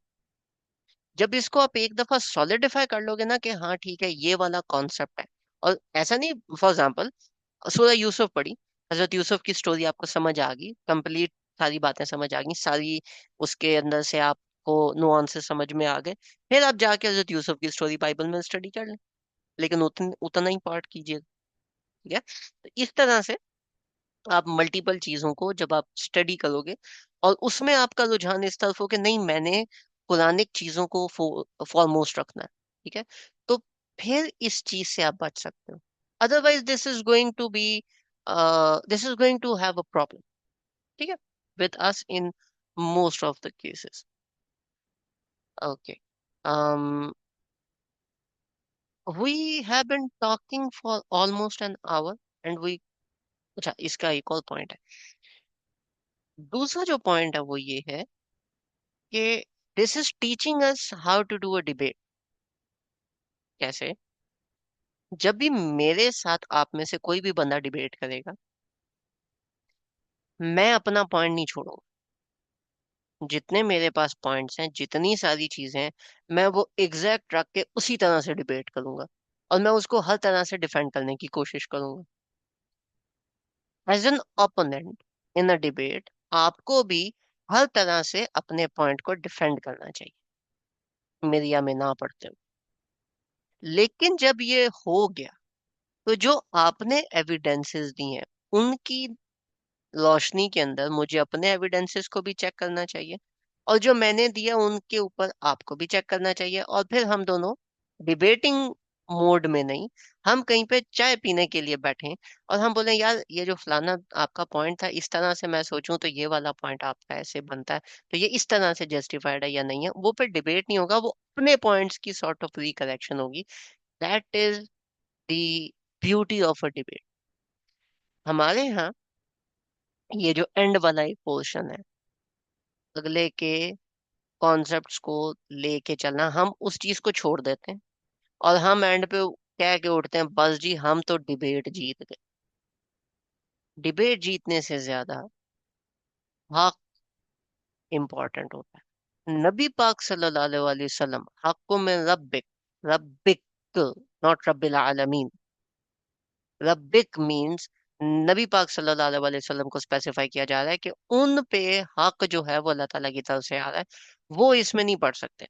जब इसको आप एक दफा सॉलिडिफाई कर लोगे ना कि हाँ ठीक है, ये वाला कॉन्सेप्ट है, और ऐसा नहीं, फॉर एग्जाम्पल सूरह यूसुफ पढ़ी, हजरत यूसुफ की स्टोरी आपको समझ आ गई कंप्लीट, सारी बातें समझ आ गई सारी, उसके अंदर से आपको नुआंसेस समझ में आ गए, फिर आप जाके हजरत यूसुफ की स्टोरी बाइबल में स्टडी कर लें, लेकिन उतना ही पार्ट कीजिए। ठीक है, तो इस तरह से आप मल्टीपल चीजों को जब आप स्टडी करोगे, और उसमें आपका रुझान इस तरफ हो कि नहीं, मैंने पुरानिक चीजों को फॉरमोस्ट रखना है। ठीक है, तो फिर इस चीज से आप बच सकते हो। Otherwise this is going to have a problem. ठीक है, with us in most of the cases. Okay, um we have been talking for almost an hour, and we, अच्छा, इसका एक और पॉइंट है। दूसरा जो पॉइंट है वो ये है कि this is teaching us how to do a debate. कैसे? जब भी मेरे साथ आप में से कोई भी बंदा डिबेट करेगा, मैं अपना पॉइंट नहीं छोड़ूंगा। जितने मेरे पास पॉइंट्स हैं, जितनी सारी चीजें हैं, मैं वो एग्जैक्ट रख के उसी तरह से डिबेट करूंगा, और मैं उसको हर तरह से डिफेंड करने की कोशिश करूंगा। As an opponent in a debate, आपको भी हर तरह से अपने पॉइंट को डिफेंड करना चाहिए मीडिया में ना पड़ते हुए। लेकिन जब ये हो गया तो जो आपने एविडेंसेस दी हैं उनकी रोशनी के अंदर मुझे अपने एविडेंसेस को भी चेक करना चाहिए, और जो मैंने दिया उनके ऊपर आपको भी चेक करना चाहिए, और फिर हम दोनों डिबेटिंग मोड में नहीं, हम कहीं पे चाय पीने के लिए बैठे और हम बोले यार ये जो फलाना आपका पॉइंट था इस तरह से मैं सोचूं तो ये वाला पॉइंट आपका ऐसे बनता है, तो ये इस तरह से जस्टिफाइड है या नहीं है। वो फिर डिबेट नहीं होगा, वो अपने पॉइंट्स की सॉर्ट ऑफ रिकरेक्शन होगी। That is the beauty of a debate. हमारे यहाँ ये जो एंड वाला एक पोर्शन है, अगले के कॉन्सेप्ट्स को लेके चलना, हम उस चीज को छोड़ देते हैं और हम एंड पे कह के उठते हैं बस जी हम तो डिबेट जीत गए। डिबेट जीतने से ज्यादा हक इम्पोर्टेंट होता है। नबी पाक सल्लल्लाहु अलैहि वसल्लम हक्को में रब्बिक, रब्बिक नॉट रब्बिल आलमीन, रब्बिक मींस नबी पाक सल्लल्लाहु अलैहि वसल्लम को स्पेसिफाई किया जा रहा है कि उन पे हक जो है वो अल्लाह ताला की तरफ से आ रहा है, वो इसमें नहीं पढ़ सकते।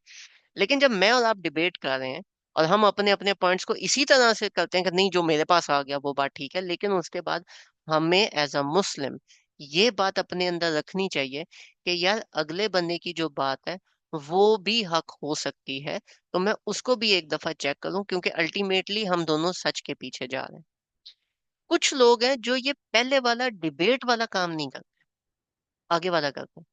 लेकिन जब मैं और आप डिबेट कर रहे हैं और हम अपने अपने पॉइंट्स को इसी तरह से करते हैं कि नहीं जो मेरे पास आ गया वो बात ठीक है, लेकिन उसके बाद हमें एज अ मुस्लिम ये बात अपने अंदर रखनी चाहिए कि यार अगले बंदे की जो बात है वो भी हक हो सकती है, तो मैं उसको भी एक दफा चेक करूं, क्योंकि अल्टीमेटली हम दोनों सच के पीछे जा रहे हैं। कुछ लोग हैं जो ये पहले वाला डिबेट वाला काम नहीं करते, आगे वाला करते हैं।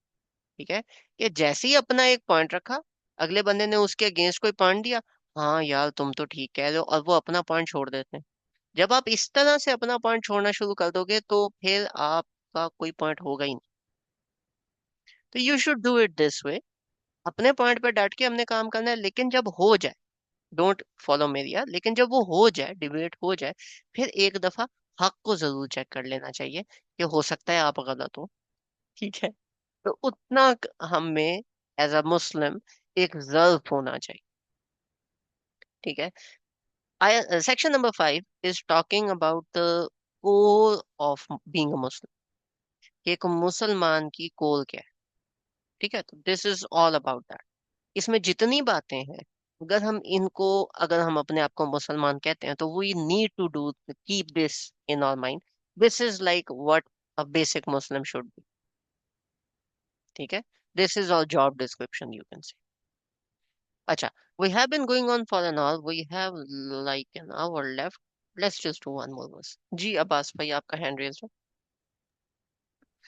ठीक है, कि जैसे ही अपना एक पॉइंट रखा, अगले बंदे ने उसके अगेंस्ट कोई पॉइंट दिया, हाँ यार तुम तो ठीक कह रहे हो, और वो अपना पॉइंट छोड़ देते हैं। जब आप इस तरह से अपना पॉइंट छोड़ना शुरू कर दोगे तो फिर आपका कोई पॉइंट होगा ही नहीं। तो you should do it this way, अपने पॉइंट पे डट के हमने काम करना है। लेकिन जब हो जाए, डोंट फॉलो मेरी यार, लेकिन जब वो हो जाए, डिबेट हो जाए, फिर एक दफा हक को जरूर चेक कर लेना चाहिए कि हो सकता है आप गलत हो। ठीक है, तो उतना हमें एज अ मुस्लिम एक जर्व होना चाहिए। ठीक है, आई section number 5 is talking about the core of being a Muslim, कि एक मुसलमान की कोर क्या है। ठीक है, तो this is all about that. इसमें जितनी बातें हैं, अगर हम इनको, अगर हम अपने आप को मुसलमान कहते हैं तो we need to do keep this in our mind. This is like what a basic Muslim should be. ठीक है, this is our job description you can say. अच्छा, we have been going on for an hour. We have like an hour left. Let's just do one more verse. जी अब्बास भाई आपका hand raise है।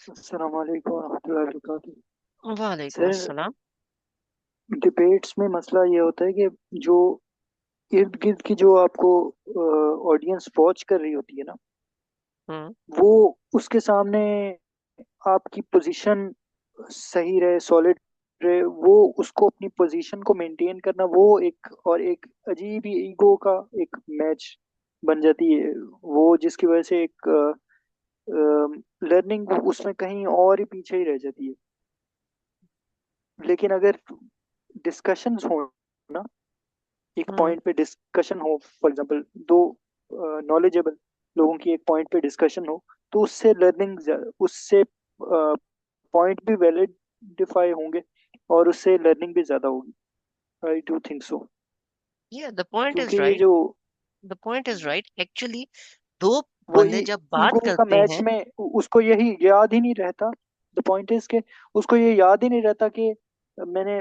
अस्सलाम वालेकुम रहमतुल्लाहि व बरकातुहू। वालेकुम सर, अस्सलाम। डिबेट्स में मसला ये होता है कि जो इर्द गिर्द की जो आपको ऑडियंस वॉच कर रही होती है ना, हम्म। वो उसके सामने आपकी पोजीशन सही रहे, सॉलिड रहे, वो उसको अपनी पोजीशन को मेंटेन करना, वो एक और एक अजीब ही ईगो का एक मैच बन जाती है, वो जिसकी वजह से एक लर्निंग उसमें कहीं और ही पीछे ही रह जाती है। लेकिन अगर डिस्कशंस हो ना, एक हम्म। पॉइंट पे डिस्कशन हो, फॉर एग्जांपल दो नॉलेजेबल लोगों की एक पॉइंट पे डिस्कशन हो, तो उससे लर्निंग, उससे पॉइंट भी वैलिडिफाई होंगे और उससे लर्निंग भी ज्यादा होगी। I do think so. Yeah, the point is क्योंकि ये right. जो The point is right. Actually, दो वो बंदे जब बात ईगो का करते मैच हैं। में उसको यही याद ही नहीं रहता। द पॉइंट इज के उसको ये याद ही नहीं रहता कि मैंने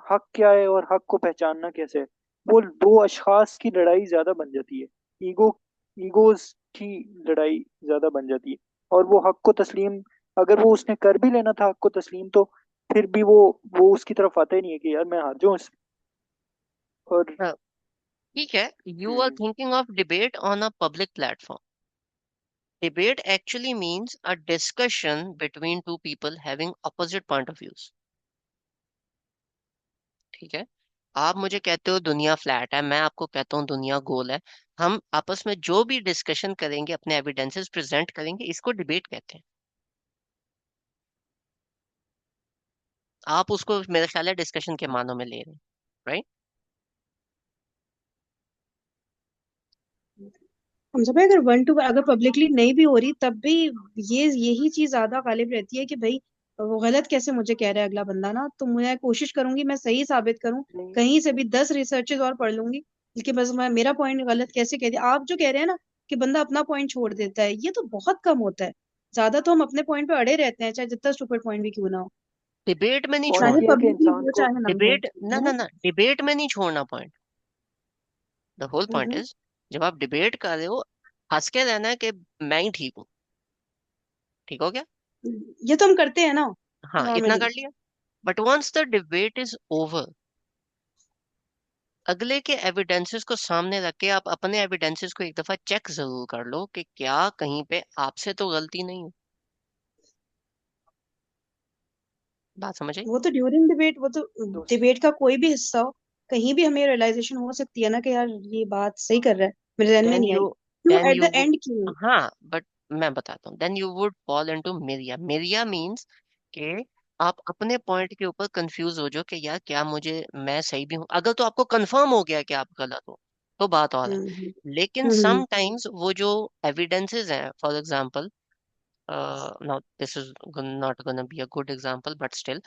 हक क्या है और हक को पहचानना कैसे है। वो दो अशखास की लड़ाई ज्यादा बन जाती है, ईगो ईगोज की लड़ाई ज्यादा बन जाती है। और वो हक को तस्लीम, अगर वो उसने कर भी लेना था हक को तस्लीम, तो फिर भी वो उसकी तरफ आता ही नहीं है कि यार मैं हार जाऊं और हाँ, ठीक है, you are thinking of debate on a public platform. Debate actually means a discussion between two people having opposite point of views. ठीक है, आप मुझे कहते हो दुनिया फ्लैट है, मैं आपको कहता हूँ दुनिया गोल है। हम आपस में जो भी डिस्कशन करेंगे, अपने एविडेंसेस प्रेजेंट करेंगे, इसको डिबेट कहते हैं। आप उसको मेरे ख्याल है डिस्कशन के मानों में ले रहे हैं, राइट? हमजा भाई, अगर वन टू अगर पब्लिकली नहीं भी हो रही तब भी ये यही चीज ज्यादा गालिब रहती है कि भाई वो गलत कैसे मुझे कह रहा है अगला बंदा ना, तो मैं कोशिश करूंगी मैं सही साबित करूं, नहीं कहीं से भी 10 रिसर्चेज और पढ़ लूंगी, लेकिन बस मैं मेरा पॉइंट गलत कैसे कह दिया। आप जो कह रहे हैं ना कि बंदा अपना पॉइंट छोड़ देता है, ये तो बहुत कम होता है। ज्यादा तो हम अपने पॉइंट पे अड़े रहते हैं, चाहे जितना स्टूपिड पॉइंट भी क्यों ना हो, डिबेट में नहीं पॉइंट चाहे ये है छोड़ना। कि पब्लिकली इंसान हो को चाहे ना हो, डिबेट ना है ना ना। ना, डिबेट में नहीं छोड़ना point. The whole point hmm. Is, जब आप डिबेट कर रहे हो, हंस के रहना है कि मैं ही ठीक हूँ। ठीक हो गया? ये तो हम करते हैं ना हाँ, इतना नॉर्मली। कर लिया। But once the debate is over, अगले के एविडेंसेस को सामने रख के आप अपने एविडेंसेस को एक दफा चेक जरूर कर लो कि क्या कहीं पे आपसे तो गलती नहीं है। बात समझ आई? वो तो ड्यूरिंग डिबेट, वो तो दोस्त डिबेट का कोई भी हिस्सा हो, कहीं भी हमें रियलाइजेशन हो सकती है ना कि यार ये बात सही कर रहा है, मेरे ध्यान में देन नहीं आई, यू क्यों then at you the end क्यों। हाँ, बट मैं बताता हूँ, then you would fall into मिरिया। मिरिया मीन्स कि आप अपने पॉइंट के ऊपर कंफ्यूज हो जाओ कि यार क्या मुझे, मैं सही भी हूँ। अगर तो आपको कंफर्म हो गया कि आप गलत हो तो बात और है। हम्म लेकिन हम्म समटाइम्स वो जो एविडेंसेस हैं, for example, now this is not gonna be a good example, but still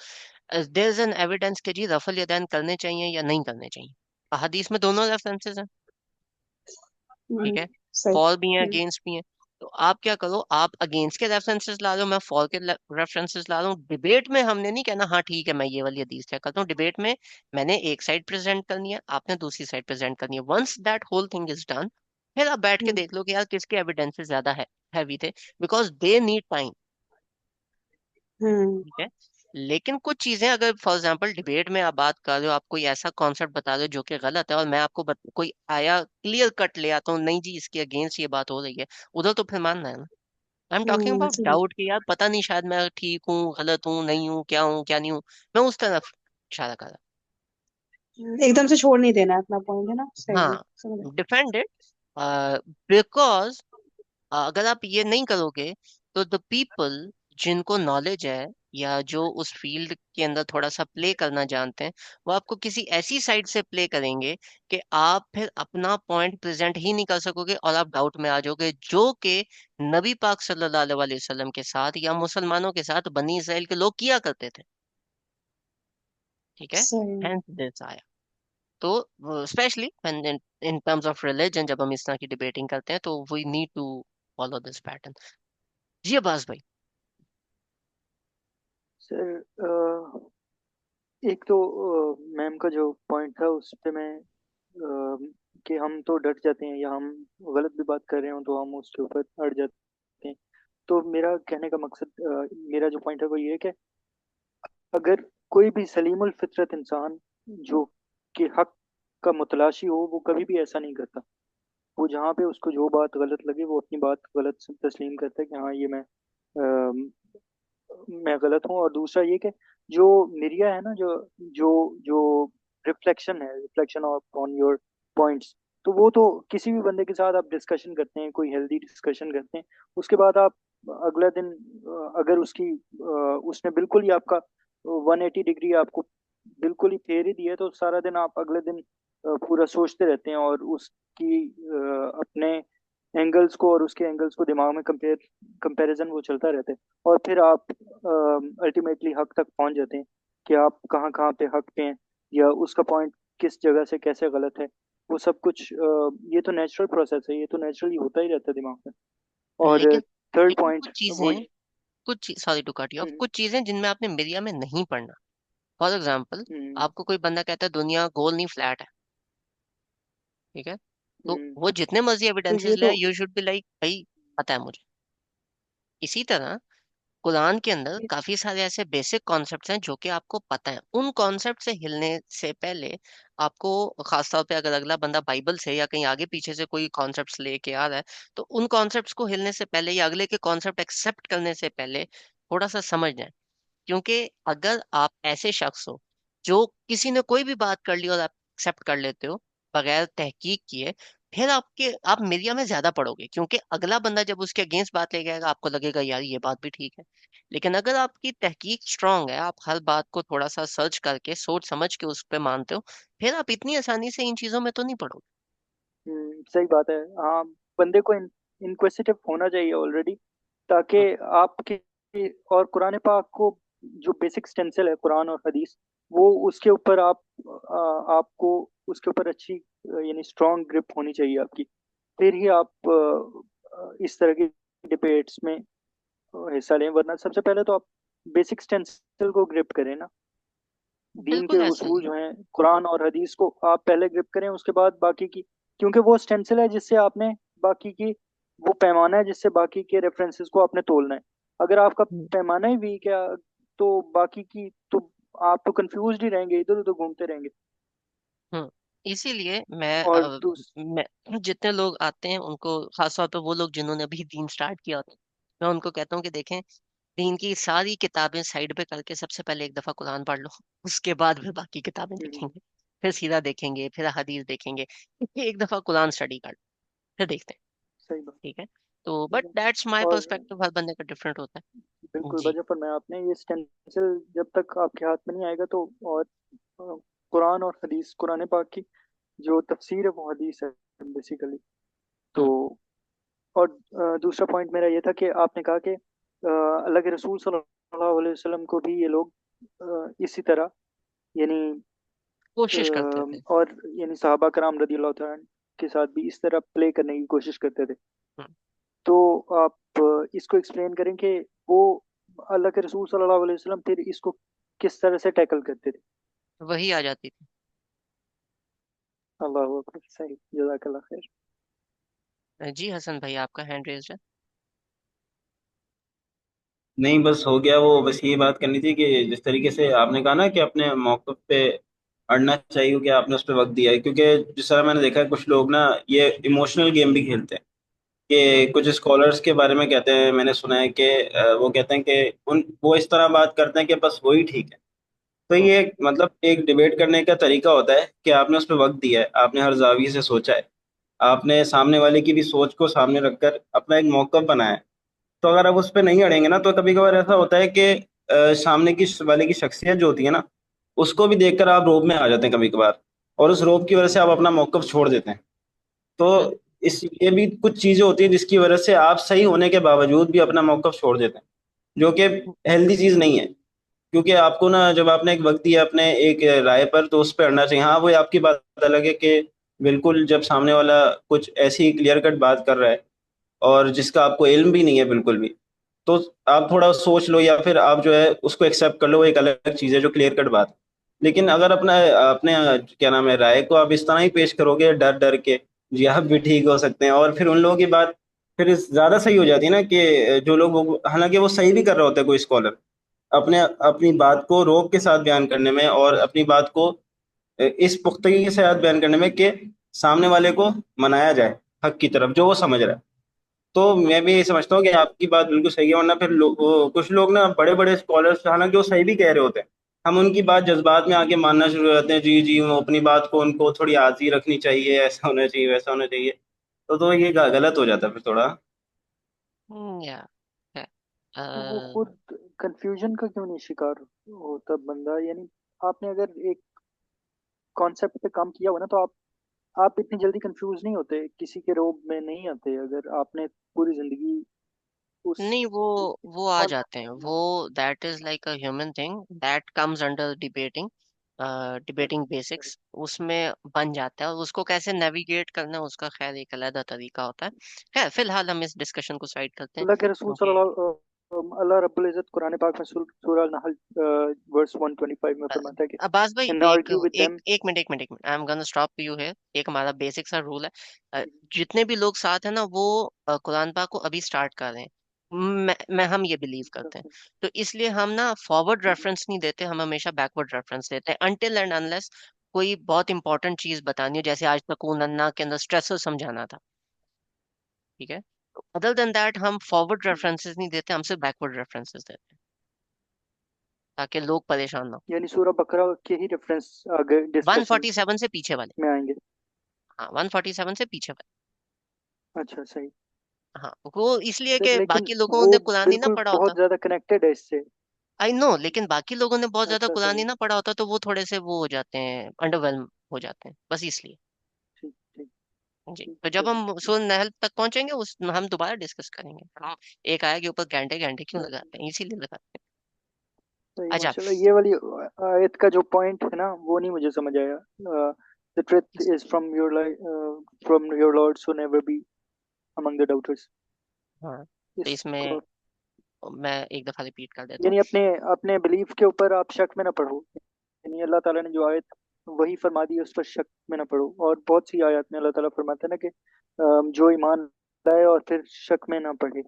there is an evidence कि जी रफल यदैन करने चाहिए या नहीं करने चाहिए। अहादीस में दोनों रेफरेंसेस हैं। ठीक हम्म, है? सही। फॉर भी हैं, अगेंस्ट भी हैं। तो आप क्या करो, आप अगेंस्ट के रेफरेंसेस ला रहे हो, मैं फॉर के रेफरेंसेस ला रहा हूँ। डिबेट में हमने नहीं कहना हाँ ठीक है मैं ये वाली हदीस चेक करता हूँ। डिबेट में मैंने एक साइड प्रेजेंट करनी है, आपने दूसरी साइड प्रेजेंट करनी है। Once that whole thing is done, फिर आप बैठ के हम्म देख लो कि यार किसके एविडेंसेस ज्यादा है, हैवी थे, बिकॉज दे नीड टाइम। हम्म ठीक है? लेकिन कुछ चीजें, अगर फॉर एग्जांपल डिबेट में आप बात कर रहे हो, आप कोई ऐसा कॉन्सेप्ट बता रहे हो जो कि गलत है, और मैं आपको कोई आया क्लियर कट ले आता हूँ, नहीं जी इसके अगेंस्ट ये बात हो रही है, उधर तो फिर मानना है ना। आई एम टॉकिंग अबाउट सही। डाउट कि यार पता नहीं, शायद मैं ठीक हूँ, गलत हूँ, नहीं हूँ, क्या नहीं हूँ। मैं उस तरफ इशारा कर रहा एकदम से छोड़ नहीं देना है अपना पॉइंट, है ना, हूँ। सही है, हाँ, समझ। डिफेंड इट, बिकॉज अगर आप ये नहीं करोगे तो द पीपल जिनको नॉलेज है, या जो उस फील्ड के अंदर थोड़ा सा प्ले करना जानते हैं, वो आपको किसी ऐसी साइड से प्ले करेंगे कि आप फिर अपना पॉइंट प्रेजेंट ही नहीं कर सकोगे, और आप डाउट में आ जाओगे, जो कि नबी पाक सल्लल्लाहु अलैहि वसल्लम के साथ या मुसलमानों के साथ बनी इसराइल के लोग किया करते थे। ठीक है? सही। हेंस दिस आया। तो specially in terms of religion, जब हम इस तरह की डिबेटिंग करते हैं तो we need to follow this pattern. जी अब्बास भाई। सर एक तो मैम का जो पॉइंट था उस पे मैं कि हम तो डट जाते हैं या हम गलत भी बात कर रहे हो तो हम उसके ऊपर अड़ जाते हैं। तो मेरा कहने का मकसद मेरा जो पॉइंट है वो ये है कि अगर कोई भी सलीमुल फितरत इंसान जो कि हक का मुतलाशी हो वो कभी भी ऐसा नहीं करता। वो जहाँ पे उसको जो बात गलत लगे वो अपनी बात गलत तस्लीम करता है कि हाँ ये मैं गलत हूँ। और दूसरा ये कि जो मिरिया है ना, जो जो जो रिफ्लेक्शन है, reflection of on your points, तो वो तो किसी भी बंदे के साथ आप डिस्कशन करते हैं, कोई हेल्दी डिस्कशन करते हैं, उसके बाद आप अगला दिन अगर उसने बिल्कुल ही आपका 180 डिग्री आपको बिल्कुल ही फेर ही दिया, तो सारा दिन आप अगले दिन पूरा सोचते रहते हैं और उसकी अपने एंगल्स को और उसके एंगल्स को दिमाग में कंपैरिजन वो चलता रहता है। और फिर आप अल्टीमेटली हक तक पहुंच जाते हैं कि आप कहाँ कहाँ पे हक पे हैं या उसका पॉइंट किस जगह से कैसे गलत है। वो सब कुछ ये तो नेचुरल प्रोसेस है, ये तो नेचुरली होता ही रहता है दिमाग में। और लेकिन थर्ड लेकिन पॉइंट कुछ वो चीजें, sorry to cut you off, hmm कुछ चीजें जिनमें आपने मीडिया में नहीं पढ़ना। फॉर एग्जाम्पल, हम्म आपको कोई बंदा कहता है दुनिया गोल नहीं फ्लैट है। ठीक है? तो हम्म, वो जितने मर्जी तो एविडेंसेस ये ले, तो यू शुड बी लाइक भाई पता है मुझे। इसी तरह कुरान के अंदर काफी सारे ऐसे बेसिक कॉन्सेप्ट्स हैं जो कि आपको पता है, उन कॉन्सेप्ट से हिलने से पहले आपको, खासतौर पे अगर अगला बंदा बाइबल से या कहीं आगे पीछे से कोई कॉन्सेप्ट्स लेके आ रहा है, तो उन कॉन्सेप्ट्स को हिलने से पहले या अगले के कॉन्सेप्ट एक्सेप्ट करने से पहले थोड़ा सा समझ जाए। क्योंकि अगर आप ऐसे शख्स हो जो किसी ने कोई भी बात कर ली और आप एक्सेप्ट कर लेते हो बगैर तहकीक किए, फिर आप मीडिया में ज्यादा पढ़ोगे, क्योंकि अगला बंदा जब उसके अगेंस्ट बात लेके आएगा आपको लगेगा यार ये बात भी ठीक है। लेकिन अगर आपकी तहकीक स्ट्रांग है, आप हर बात को थोड़ा सा सर्च करके सोच समझ के उस पर मानते हो, फिर आप इतनी आसानी से इन चीजों में तो नहीं पढ़ोगे। सही बात है। हाँ, बंदे को इनक्वेसिटिव होना चाहिए ऑलरेडी, ताकि हम्म, आपके और कुरान पाक को जो बेसिक स्टेंसिल है कुरान और हदीस, वो उसके ऊपर आपको उसके ऊपर अच्छी यानी स्ट्रांग ग्रिप होनी चाहिए आपकी। फिर ही आप इस तरह की डिबेट्स में हिस्सा लें, वरना सबसे पहले तो आप बेसिक स्टेंसिल को ग्रिप करें ना। दीन के बिल्कुल ऐसा ही उसूल है। जो हैं कुरान और हदीस को आप पहले ग्रिप करें, उसके बाद बाकी की, क्योंकि वो स्टेंसिल है जिससे आपने बाकी की, वो पैमाना है जिससे बाकी के रेफरेंसेस को आपने तोलना है। अगर आपका हम्म। पैमाना ही वीक है तो बाकी की तो आप तो कंफ्यूज ही रहेंगे, इधर उधर घूमते रहेंगे। हम्म। इसीलिए और दूस मैं जितने लोग आते हैं उनको, खासतौर पर वो लोग जिन्होंने अभी दीन स्टार्ट किया होता है, मैं उनको कहता हूँ कि देखें, दीन की सारी किताबें साइड पे करके सबसे पहले एक दफा कुरान पढ़ लो, उसके बाद फिर बाकी किताबें हम्म, देखेंगे, फिर सीरा देखेंगे, फिर हदीस देखेंगे। एक दफा कुरान स्टडी कर लो, फिर देखते हैं। सही बात। ठीक है। तो बट दैट्स माय और पर्सपेक्टिव, हर बंदे का डिफरेंट होता है। बिल्कुल जी। वजह फरमाया आपने, ये स्टेंसिल जब तक आपके हाथ में नहीं आएगा तो, और कुरान और हदीस, कुरान पाक की जो तफसीर है वो हदीस है बेसिकली। तो हम्म। और दूसरा पॉइंट मेरा ये था कि आपने कहा कि अल्लाह के रसूल सल्लल्लाहु अलैहि वसल्लम को भी ये लोग इसी तरह यानी कोशिश करते थे। और यानी सहाबा कराम रदी अल्लाह तआला अन्हु के साथ भी इस तरह प्ले करने की कोशिश करते थे। हम्म। तो आप इसको एक्सप्लेन करें कि वो अल्लाह के रसूल सल्लल्लाहु अलैहि वसल्लम फिर इसको किस तरह से टैकल करते थे। वही आ जाती थी। अल्लाह अकबर, सही, जज़ाकल्लाह खैर। जी हसन भाई, आपका हैंड रेज्ड है। नहीं, बस हो गया वो, बस ये बात करनी थी कि जिस तरीके से आपने कहा ना कि अपने मौक़िफ़ पे अड़ना चाहिए कि आपने उस पर वक्त दिया है, क्योंकि जिस तरह मैंने देखा है कुछ लोग ना ये इमोशनल गेम भी खेलते हैं। हम्म। कि कुछ स्कॉलर्स के बारे में कहते हैं, मैंने सुना है कि वो कहते हैं कि उन वो इस तरह बात करते हैं कि बस वही ठीक है। तो हम्म। ये मतलब एक डिबेट करने का तरीका होता है कि आपने उस पर वक्त दिया है, आपने हर जाविये से सोचा है, आपने सामने वाले की भी सोच को सामने रखकर अपना एक मौक़िफ़ बनाया है। तो अगर आप उस पर नहीं अड़ेंगे ना, तो कभी कभार ऐसा होता है कि सामने की वाले की शख्सियत जो होती है ना, उसको भी देखकर आप रोब में आ जाते हैं कभी कभार, और उस रोब की वजह से आप अपना मौक़िफ़ छोड़ देते हैं। बिल्कुल। तो इस ये भी कुछ चीज़ें होती हैं जिसकी वजह से आप सही होने के बावजूद भी अपना मौक़िफ़ छोड़ देते हैं, जो कि हेल्दी चीज़ नहीं है। क्योंकि आपको ना, जब आपने एक वक्त दिया अपने एक राय पर, तो उस पे अड़ना चाहिए। हाँ, वो आपकी बात अलग है कि बिल्कुल जब सामने वाला कुछ ऐसी क्लियर कट बात कर रहा है और जिसका आपको इल्म भी नहीं है बिल्कुल भी, तो आप थोड़ा सोच लो, या फिर आप जो है उसको एक्सेप्ट कर लो, वो एक अलग चीज़ है जो क्लियर कट बात है। लेकिन अगर अपना अपने क्या नाम है, राय को आप इस तरह ही पेश करोगे डर डर के, जी आप भी ठीक हो सकते हैं, और फिर उन लोगों की बात फिर ज़्यादा सही हो जाती है ना, कि जो लोग हालांकि वो सही भी कर रहा होता है, कोई स्कॉलर अपने अपनी बात को रोक के साथ बयान करने में, और अपनी बात को इस पुख्तगी के साथ बयान करने में कि सामने वाले को मनाया जाए हक की तरफ जो वो समझ रहा है। तो मैं भी यही समझता हूँ कि आपकी बात बिल्कुल सही है, वरना फिर कुछ लोग ना, बड़े बड़े स्कॉलर्स, हालांकि वो सही भी कह रहे होते हैं, हम उनकी बात जज्बात में आके मानना शुरू कर देते हैं, जी जी वो अपनी बात को उनको थोड़ी आजी रखनी चाहिए, ऐसा होना चाहिए, वैसा होना चाहिए। तो ये गलत हो जाता है फिर थोड़ा। या है। तो वो खुद कंफ्यूजन का क्यों नहीं शिकार होता बंदा, यानी आपने अगर एक कॉन्सेप्ट पे काम किया हुआ ना, तो आप इतनी जल्दी कंफ्यूज नहीं होते, किसी के रोब में नहीं आते अगर आपने पूरी जिंदगी उस नहीं, वो आ और जाते हैं वो। That is like a human thing that comes under debating, debating basics उसमें बन जाता है, और उसको कैसे नेविगेट करना है उसका खैर एक अलग तरीका होता है। खैर फिलहाल हम इस डिस्कशन को साइड करते हैं, अल्लाह के रसूल क्योंकि अल्लाह रब्बुल इज्जत कुरान पाक में सूरह नहल वर्स 125 में अ, फरमाता है कि अब्बास भाई, इन एक आर्ग्यू विद एक देम। एक minute I am gonna stop you here. एक हमारा बेसिक सा रूल है, जितने भी लोग साथ हैं ना वो कुरान पाक को अभी स्टार्ट कर रहे हैं, हम ये बिलीव करते हैं, तो इसलिए हम ना फॉरवर्ड रेफरेंस नहीं देते, हम हमेशा बैकवर्ड रेफरेंस देते हैं, अनटिल एंड अनलेस कोई बहुत इंपॉर्टेंट चीज बतानी हो, जैसे आज तकून अन्ना के अंदर स्ट्रेसर समझाना था। ठीक है। अदर देन दैट हम फॉरवर्ड रेफरेंसेस नहीं देते, हम सिर्फ बैकवर्ड रेफरेंसेस देते हैं, ताकि लोग परेशान ना हो। यानी सूरह बकरा के ही रेफरेंस आगे डिस्कशन 147 से पीछे वाले। में आएंगे। हाँ, 147 से पीछे वाले। अच्छा, सही। हाँ, वो इसलिए फिर कि लेकिन बाकी लोगों वो ने कुरान ही ना बिल्कुल पढ़ा होता। बहुत ज्यादा कनेक्टेड है इससे। आई नो, लेकिन बाकी लोगों ने बहुत ज्यादा अच्छा, कुरान ही सही। ना पढ़ा होता, तो वो थोड़े से वो हो जाते हैं, अंडरवेल्म हो जाते हैं, बस इसलिए। ठीक ठीक जी, ठीक, तो जब चलिए हम ठीक। सूरह नहल तक पहुंचेंगे उस हम दोबारा डिस्कस करेंगे। हाँ, एक आया के ऊपर घंटे घंटे क्यों लगाते हैं, इसीलिए लगाते हैं। सही, अच्छा, माशाल्लाह। ये वाली आयत का जो पॉइंट है ना, वो नहीं मुझे समझ आया। द ट्रुथ इस, is from your Lord, so never be among the daughters. हाँ, तो इसको इसमें मैं एक दफा रिपीट कर देता हूँ। यानी अपने अपने बिलीफ के ऊपर आप शक में ना पढ़ो। यानी अल्लाह ताला ने जो आयत वही फरमा दी है, उस पर शक में ना पढ़ो। और बहुत सी आयत में अल्लाह ताला फरमाता है ना कि जो ईमान लाए और फिर शक में ना पढ़े।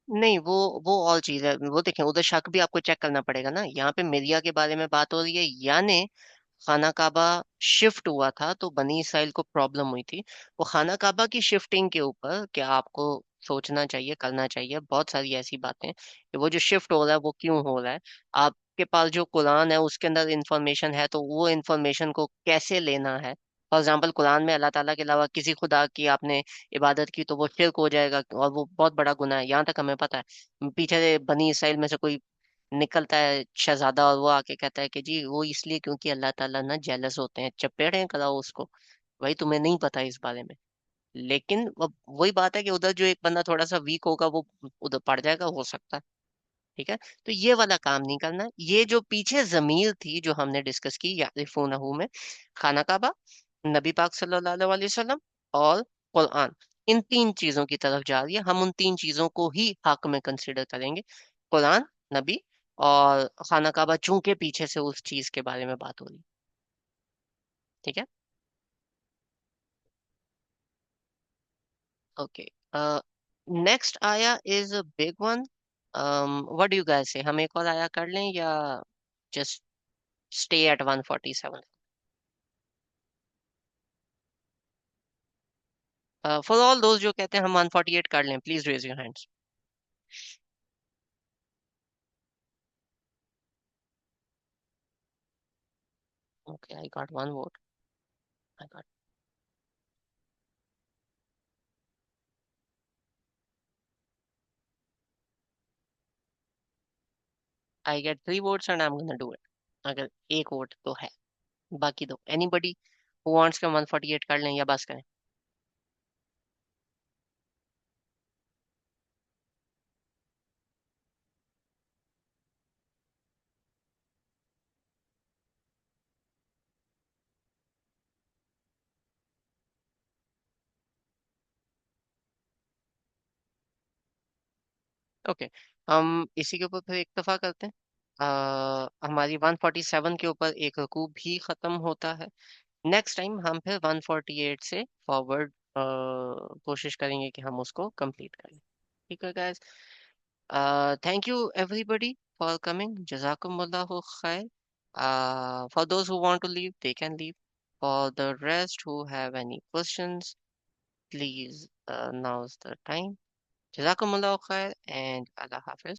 नहीं, वो ऑल चीज है। वो देखें, उधर शक भी आपको चेक करना पड़ेगा ना। यहाँ पे मिरिया के बारे में बात हो रही है, यानी खाना काबा शिफ्ट हुआ था तो बनी इसराइल को प्रॉब्लम हुई थी। वो खाना काबा की शिफ्टिंग के ऊपर क्या आपको सोचना चाहिए, करना चाहिए, बहुत सारी ऐसी बातें कि वो जो शिफ्ट हो रहा है वो क्यों हो रहा है। आपके पास जो कुरान है उसके अंदर इंफॉर्मेशन है, तो वो इंफॉर्मेशन को कैसे लेना है। फॉर एग्जाम्पल, कुरान में अल्लाह ताला के अलावा किसी खुदा की आपने इबादत की तो वो शिर्क हो जाएगा और वो बहुत बड़ा गुनाह है, यहाँ तक हमें पता है। पीछे से बनी इसराइल में से कोई निकलता है शहजादा और वो आके कहता है कि जी वो इसलिए क्योंकि अल्लाह ताला ना जेलस होते हैं, चपेड़े कराओ उसको। भाई तुम्हें नहीं पता इस बारे में। लेकिन अब वही बात है कि उधर जो एक बंदा थोड़ा सा वीक होगा वो उधर पड़ जाएगा, हो सकता है। ठीक है, तो ये वाला काम नहीं करना है। ये जो पीछे जमीर थी जो हमने डिस्कस की यारिफूनहू में, खाना काबा, नबी पाक सल्लल्लाहु अलैहि वसल्लम और कुरान, इन तीन चीजों की तरफ जा रही है। हम उन तीन चीजों को ही हक में कंसिडर करेंगे, कुरान, नबी और खाना काबा, चूंकि पीछे से उस चीज के बारे में बात हो रही है। ठीक है, ओके। नेक्स्ट आया is a big one. What do you guys say, हम एक और आया कर लें या just stay at 147? For all दोस्त जो कहते हैं हम 148 कर लें, please raise your hands. Okay, I got one vote. I got, I get 3 votes and I am gonna do it. अगर एक वोट तो है, बाकी दो एनीबडी हु वांट्स के 148 कर लें या बस करें? ओके, हम इसी के ऊपर फिर इत्तेफा करते हैं। हमारी 147 के ऊपर एक रुकू भी खत्म होता है। नेक्स्ट टाइम हम फिर 148 से फॉरवर्ड कोशिश करेंगे कि हम उसको कंप्लीट करें। ठीक है guys, thank you everybody for coming. Jazakumullahu khair. For those who want to leave, they can leave. For the rest who have any questions, please, now's the time. Jazakumullahu khair and Allah Hafiz.